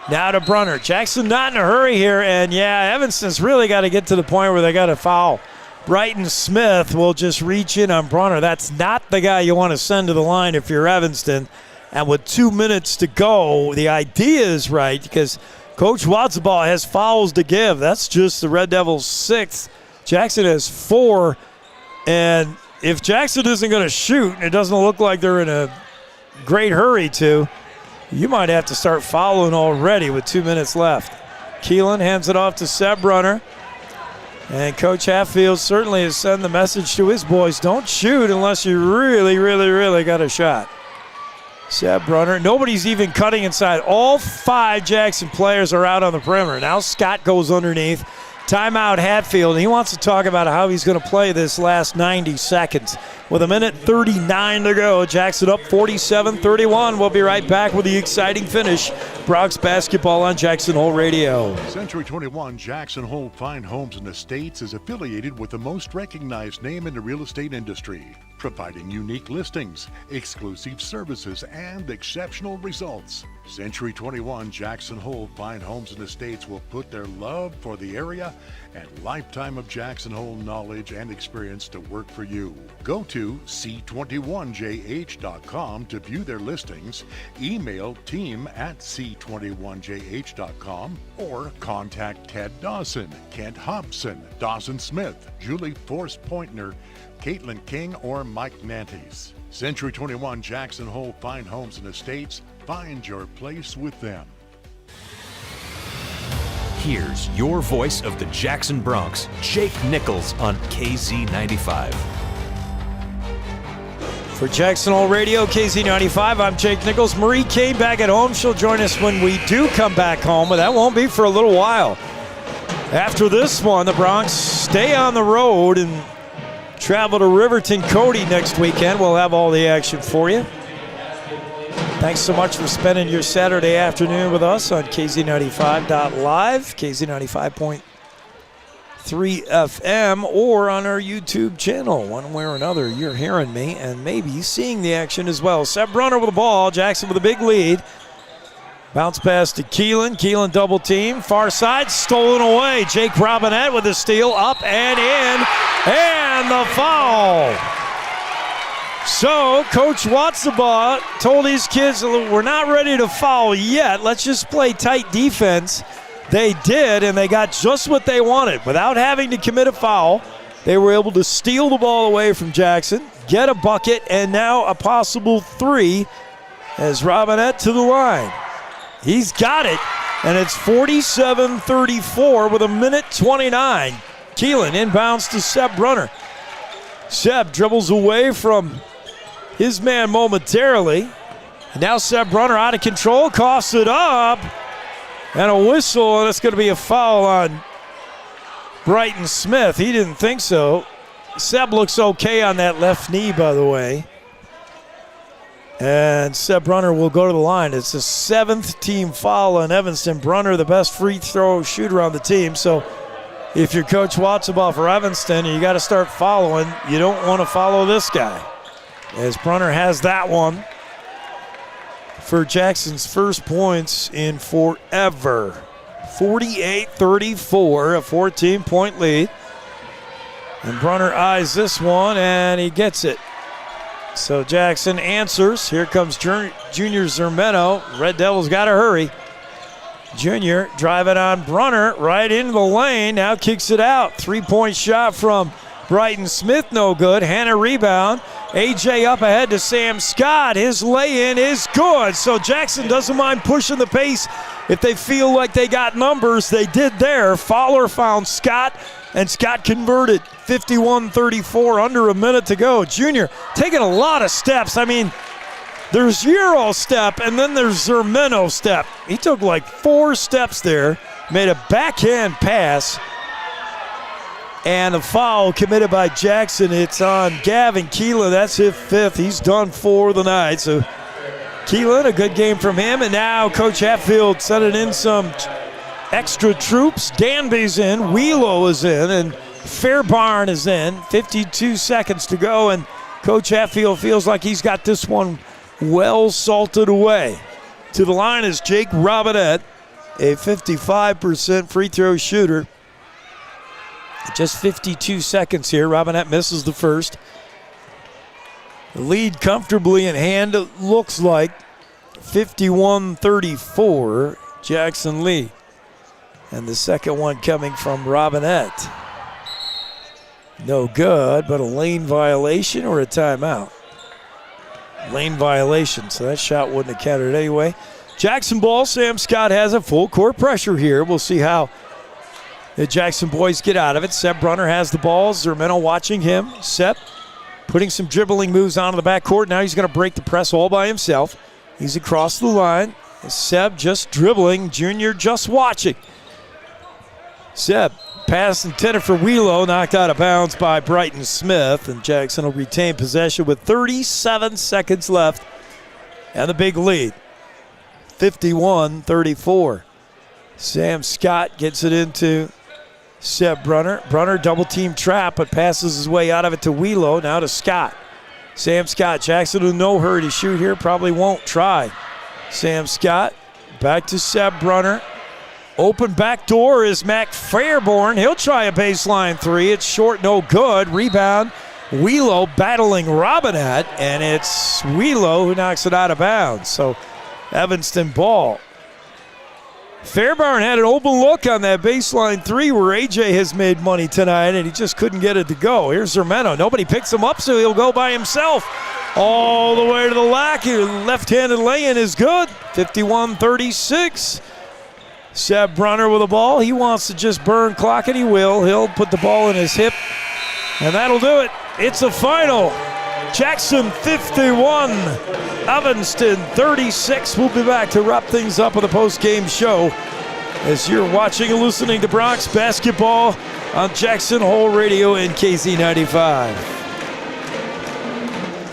Now to Brunner. Jackson not in a hurry here, and yeah, Evanston's really got to get to the point where they got to foul. Brighton Smith will just reach in on Brunner. That's not the guy you want to send to the line if you're Evanston. And with 2 minutes to go, the idea is right because Coach Watzeball has fouls to give. That's just the Red Devils' 6th. Jackson has 4, and if Jackson isn't going to shoot, and it doesn't look like they're in a great hurry to, you might have to start fouling already with 2 minutes left. Keelan hands it off to Seb Brunner. And Coach Hatfield certainly has sent the message to his boys, don't shoot unless you really, really, really got a shot. Seb Brunner, nobody's even cutting inside. All 5 Jackson players are out on the perimeter. Now Scott goes underneath. Timeout Hatfield. He wants to talk about how he's going to play this last 90 seconds. With 1:39 to go, Jackson up 47-31. We'll be right back with the exciting finish. Bronx basketball on Jackson Hole Radio. Century 21 Jackson Hole Fine Homes and Estates is affiliated with the most recognized name in the real estate industry, providing unique listings, exclusive services, and exceptional results. Century 21 Jackson Hole Fine Homes and Estates will put their love for the area and lifetime of Jackson Hole knowledge and experience to work for you. Go to c21jh.com to view their listings, email team@c21jh.com, or contact Ted Dawson, Kent Hobson, Dawson Smith, Julie Force-Pointner, Caitlin King, or Mike Nantes. Century 21 Jackson Hole Fine Homes and Estates. Find your place with them. Here's your voice of the Jackson Bronx, Jake Nichols on KZ95. For Jackson Hole Radio, KZ95, I'm Jake Nichols. Marie Kane back at home. She'll join us when we do come back home, but that won't be for a little while. After this one, the Bronx stay on the road and travel to Riverton Cody next weekend. We'll have all the action for you. Thanks so much for spending your Saturday afternoon with us on KZ95.live, KZ95.3 FM, or on our YouTube channel. One way or another, you're hearing me and maybe seeing the action as well. Seb Brunner with the ball. Jackson with a big lead. Bounce pass to Keelan. Keelan double team. Far side, stolen away. Jake Robinette with the steal, up and in, and the foul. So Coach Watzeball told his kids, we're not ready to foul yet. Let's just play tight defense. They did, and they got just what they wanted. Without having to commit a foul, they were able to steal the ball away from Jackson, get a bucket, and now a possible 3 as Robinette to the line. He's got it, and it's 47-34 with 1:29. Keelan inbounds to Seb Brunner. Seb dribbles away from his man momentarily. And now Seb Brunner out of control, coughs it up, and a whistle, and it's going to be a foul on Brighton Smith. He didn't think so. Seb looks okay on that left knee, by the way. And Seb Brunner will go to the line. It's the 7th team foul on Evanston. Brunner, the best free throw shooter on the team. So if you're Coach Watzeball for Evanston, you got to start following. You don't want to follow this guy, as Brunner has that one for Jackson's first points in forever. 48-34, a 14-point lead. And Brunner eyes this one, and he gets it. So Jackson answers. Here comes Junior Zermeno. Red Devils got to hurry. Junior driving on Brunner right into the lane. Now kicks it out. 3-point shot from Brighton Smith no good. Hannah rebound. AJ up ahead to Sam Scott. His lay-in is good. So Jackson doesn't mind pushing the pace if they feel like they got numbers. They did there. Fowler found Scott, and Scott converted. 51-34, under a minute to go. Junior taking a lot of steps. I mean, there's Euro step, and then there's Zermeno step. He took like 4 steps there, made a backhand pass, and a foul committed by Jackson. It's on Gavin Keelan. That's his 5th. He's done for the night. So Keelan, a good game from him. And now Coach Hatfield sending in some extra troops. Danby's in, Wheelo is in, and Fairbarn is in. 52 seconds to go, and Coach Hatfield feels like he's got this one well salted away. To the line is Jake Robinette, a 55% free throw shooter. Just 52 seconds here. Robinette misses the first. The lead comfortably in hand, it looks like. 51-34, Jackson lead. And the second one coming from Robinette. No good, but a lane violation or a timeout? Lane violation, so that shot wouldn't have counted anyway. Jackson ball, Sam Scott has a full court pressure here. We'll see how the Jackson boys get out of it. Seb Brunner has the ball. Zermeno watching him. Seb putting some dribbling moves onto the backcourt. Now he's going to break the press all by himself. He's across the line. Seb just dribbling. Junior just watching. Seb, pass intended for Wheelo, knocked out of bounds by Brighton Smith, and Jackson will retain possession with 37 seconds left and the big lead, 51-34. Sam Scott gets it into Seb Brunner. Brunner double team trap, but passes his way out of it to Wheelo, now to Scott. Sam Scott, Jackson in no hurry to shoot here, probably won't try. Sam Scott, back to Seb Brunner. Open back door is Mac Fairborn. He'll try a baseline 3. It's short, no good. Rebound, Wheelo battling Robinette, and it's Wheelo who knocks it out of bounds. So Evanston ball. Fairborn had an open look on that baseline 3 where AJ has made money tonight, and he just couldn't get it to go. Here's Zermeno. Nobody picks him up, so he'll go by himself all the way to the left-handed lay-in is good. 51-36. Seb Brunner with the ball. He wants to just burn clock, and he will. He'll put the ball in his hip, and that'll do it. It's a final. Jackson 51, Evanston 36. We'll be back to wrap things up with a post-game show as you're watching and listening to Bronx basketball on Jackson Hole Radio and KZ95.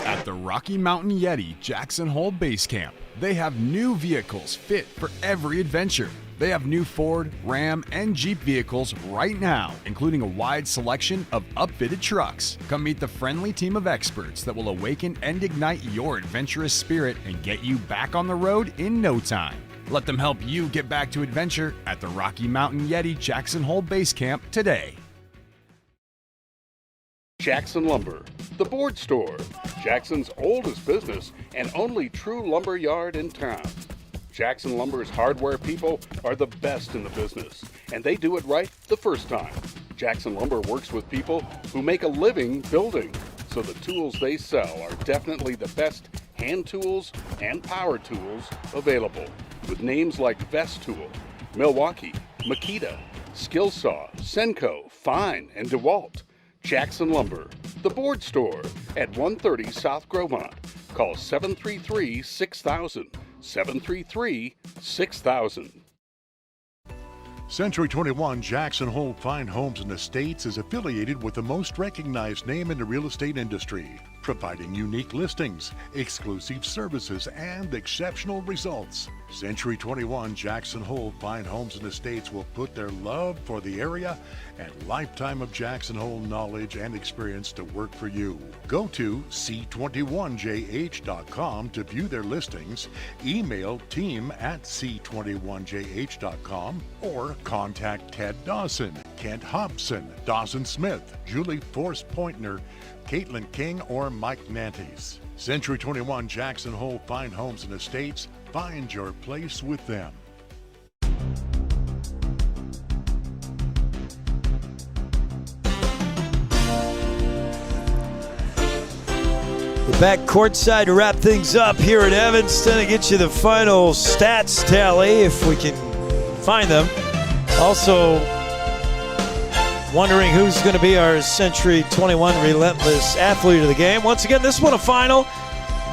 At the Rocky Mountain Yeti Jackson Hole Base Camp, they have new vehicles fit for every adventure. They have new Ford, Ram, and Jeep vehicles right now, including a wide selection of upfitted trucks. Come meet the friendly team of experts that will awaken and ignite your adventurous spirit and get you back on the road in no time. Let them help you get back to adventure at the Rocky Mountain Yeti Jackson Hole Base Camp today. Jackson Lumber, the board store, Jackson's oldest business and only true lumber yard in town. Jackson Lumber's hardware people are the best in the business, and they do it right the first time. Jackson Lumber works with people who make a living building, so the tools they sell are definitely the best hand tools and power tools available, with names like Vest Tool, Milwaukee, Makita, Skillsaw, Senko, Fine, and DeWalt. Jackson Lumber, the board store at 130 South Grovemont. Call 733-6000. 733-6000. Century 21 Jackson Hole Fine Homes and Estates is affiliated with the most recognized name in the real estate industry, providing unique listings, exclusive services, and exceptional results. Century 21 Jackson Hole Fine Homes and Estates will put their love for the area and lifetime of Jackson Hole knowledge and experience to work for you. Go to c21jh.com to view their listings, email team@c21jh.com, or contact Ted Dawson, Kent Hobson, Dawson Smith, Julie Force Pointner, Caitlin King, or Mike Nantes. Century 21 Jackson Hole Fine Homes and Estates. Find your place with them. Back courtside to wrap things up here at Evanston and get you the final stats tally if we can find them. Also, wondering who's going to be our Century 21 Relentless Athlete of the game. Once again, this one a final.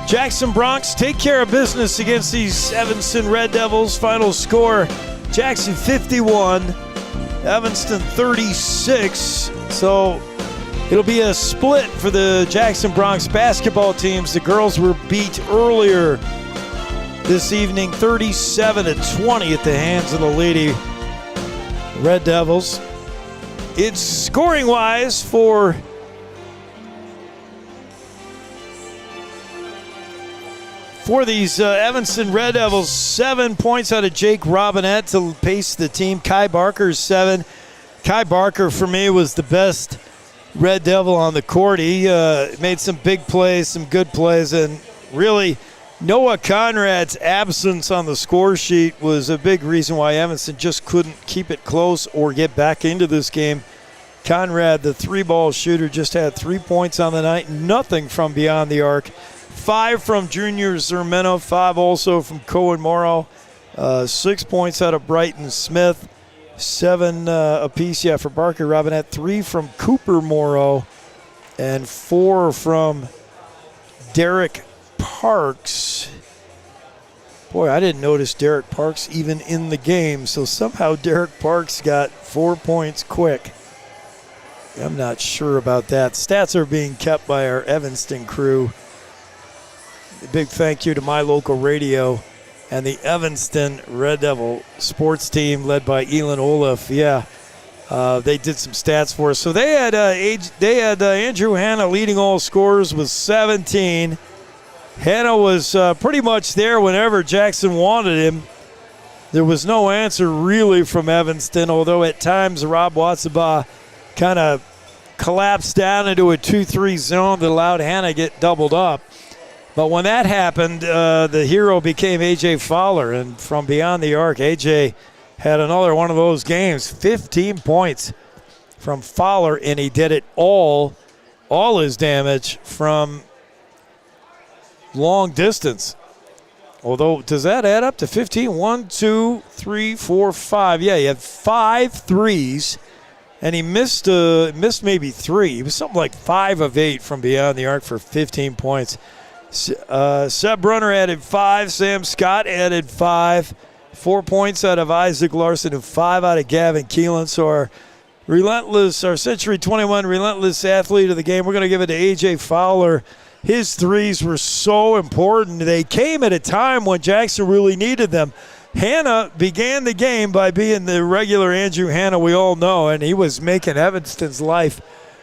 Jackson Bronx take care of business against these Evanston Red Devils. Final score, Jackson 51, Evanston 36. So it'll be a split for the Jackson Bronx basketball teams. The girls were beat earlier this evening, 37-20 at the hands of the Lady Red Devils. It's scoring-wise for these Evanston Red Devils, 7 points out of Jake Robinette to pace the team. Kai Barker's 7. Kai Barker, for me, was the best Red Devil on the court. He made some big plays, some good plays, and really Noah Conrad's absence on the score sheet was a big reason why Evanston just couldn't keep it close or get back into this game. Conrad, the three-ball shooter, just had 3 points on the night, nothing from beyond the arc. 5 from Junior Zermeno, 5 also from Cohen Morrow, 6 points out of Brighton Smith, 7 apiece, for Barker Robinette, 3 from Cooper Morrow, and 4 from Derek Parks. Boy, I didn't notice Derek Parks even in the game, so somehow Derek Parks got 4 points quick. I'm not sure about that. Stats are being kept by our Evanston crew. A big thank you to My Local Radio and the Evanston Red Devil sports team led by Elin Olaf. They did some stats for us. So they had Andrew Hanna leading all scorers with 17. Hanna was pretty much there whenever Jackson wanted him. There was no answer really from Evanston, although at times Rob Watsabaugh kind of collapsed down into a 2-3 zone that allowed Hanna to get doubled up. But when that happened, the hero became A.J. Fowler, and from beyond the arc, A.J. had another one of those games, 15 points from Fowler, and he did it all his damage from long distance. Although, does that add up to 15? 1, 2, 3, 4, 5. Yeah, he had 5 threes, and he missed maybe 3. He was something like 5 of 8 from beyond the arc for 15 points. Seb Brunner added 5. Sam Scott added 5. 4 points out of Isaac Larson and 5 out of Gavin Keelan. So our Century 21 Relentless Athlete of the game, we're going to give it to A.J. Fowler. His threes were so important. They came at a time when Jackson really needed them. Hanna began the game by being the regular Andrew Hanna we all know, and he was making Evanston's life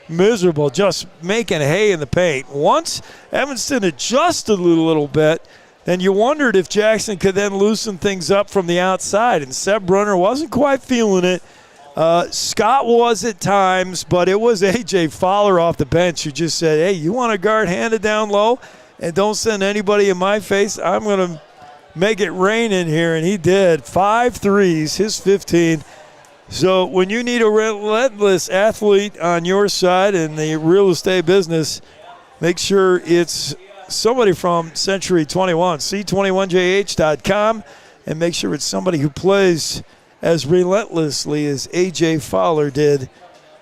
miserable, just making hay in the paint. Once Evanston adjusted a little bit, then you wondered if Jackson could then loosen things up from the outside, and Seb Brunner wasn't quite feeling it. Scott was at times, but it was A.J. Fowler off the bench who just said, hey, you want to guard Hanna down low and don't send anybody in my face? I'm going to make it rain in here, and he did. 5 threes, his 15. So when you need a relentless athlete on your side in the real estate business, make sure it's somebody from Century 21, C21JH.com, and make sure it's somebody who plays as relentlessly as A.J. Fowler did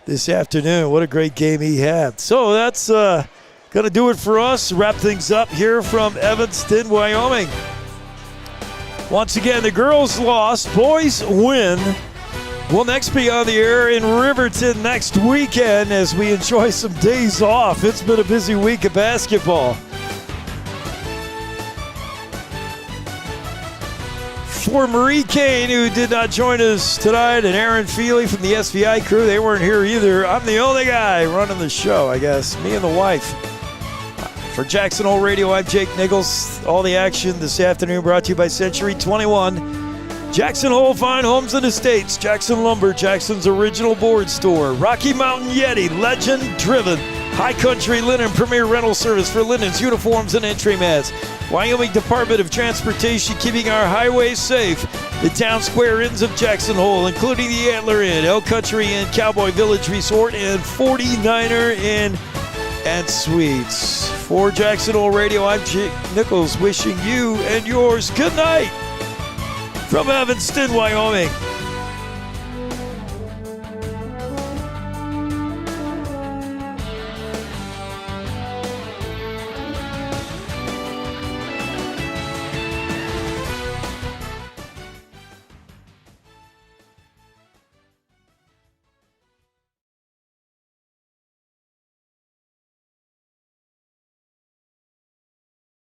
this afternoon. What a great game he had. So that's going to do it for us. Wrap things up here from Evanston, Wyoming. Once again, the girls lost, boys win. We'll next be on the air in Riverton next weekend as we enjoy some days off. It's been a busy week of basketball. For Marie Kane, who did not join us tonight, and Aaron Feely from the SVI crew, they weren't here either. I'm the only guy running the show, I guess, me and the wife. For Jackson Hole Radio, I'm Jake Nichols. All the action this afternoon brought to you by Century 21. Jackson Hole Fine Homes and Estates, Jackson Lumber, Jackson's original board store, Rocky Mountain Yeti, legend-driven, High Country Linen, premier rental service for linens, uniforms, and entry mats. Wyoming Department of Transportation, keeping our highways safe. The town square inns of Jackson Hole, including the Antler Inn, Elk Country Inn, Cowboy Village Resort, and 49er Inn. and Suites. For Jackson Hole Radio, I'm Jake Nichols, wishing you and yours good night from Evanston, Wyoming.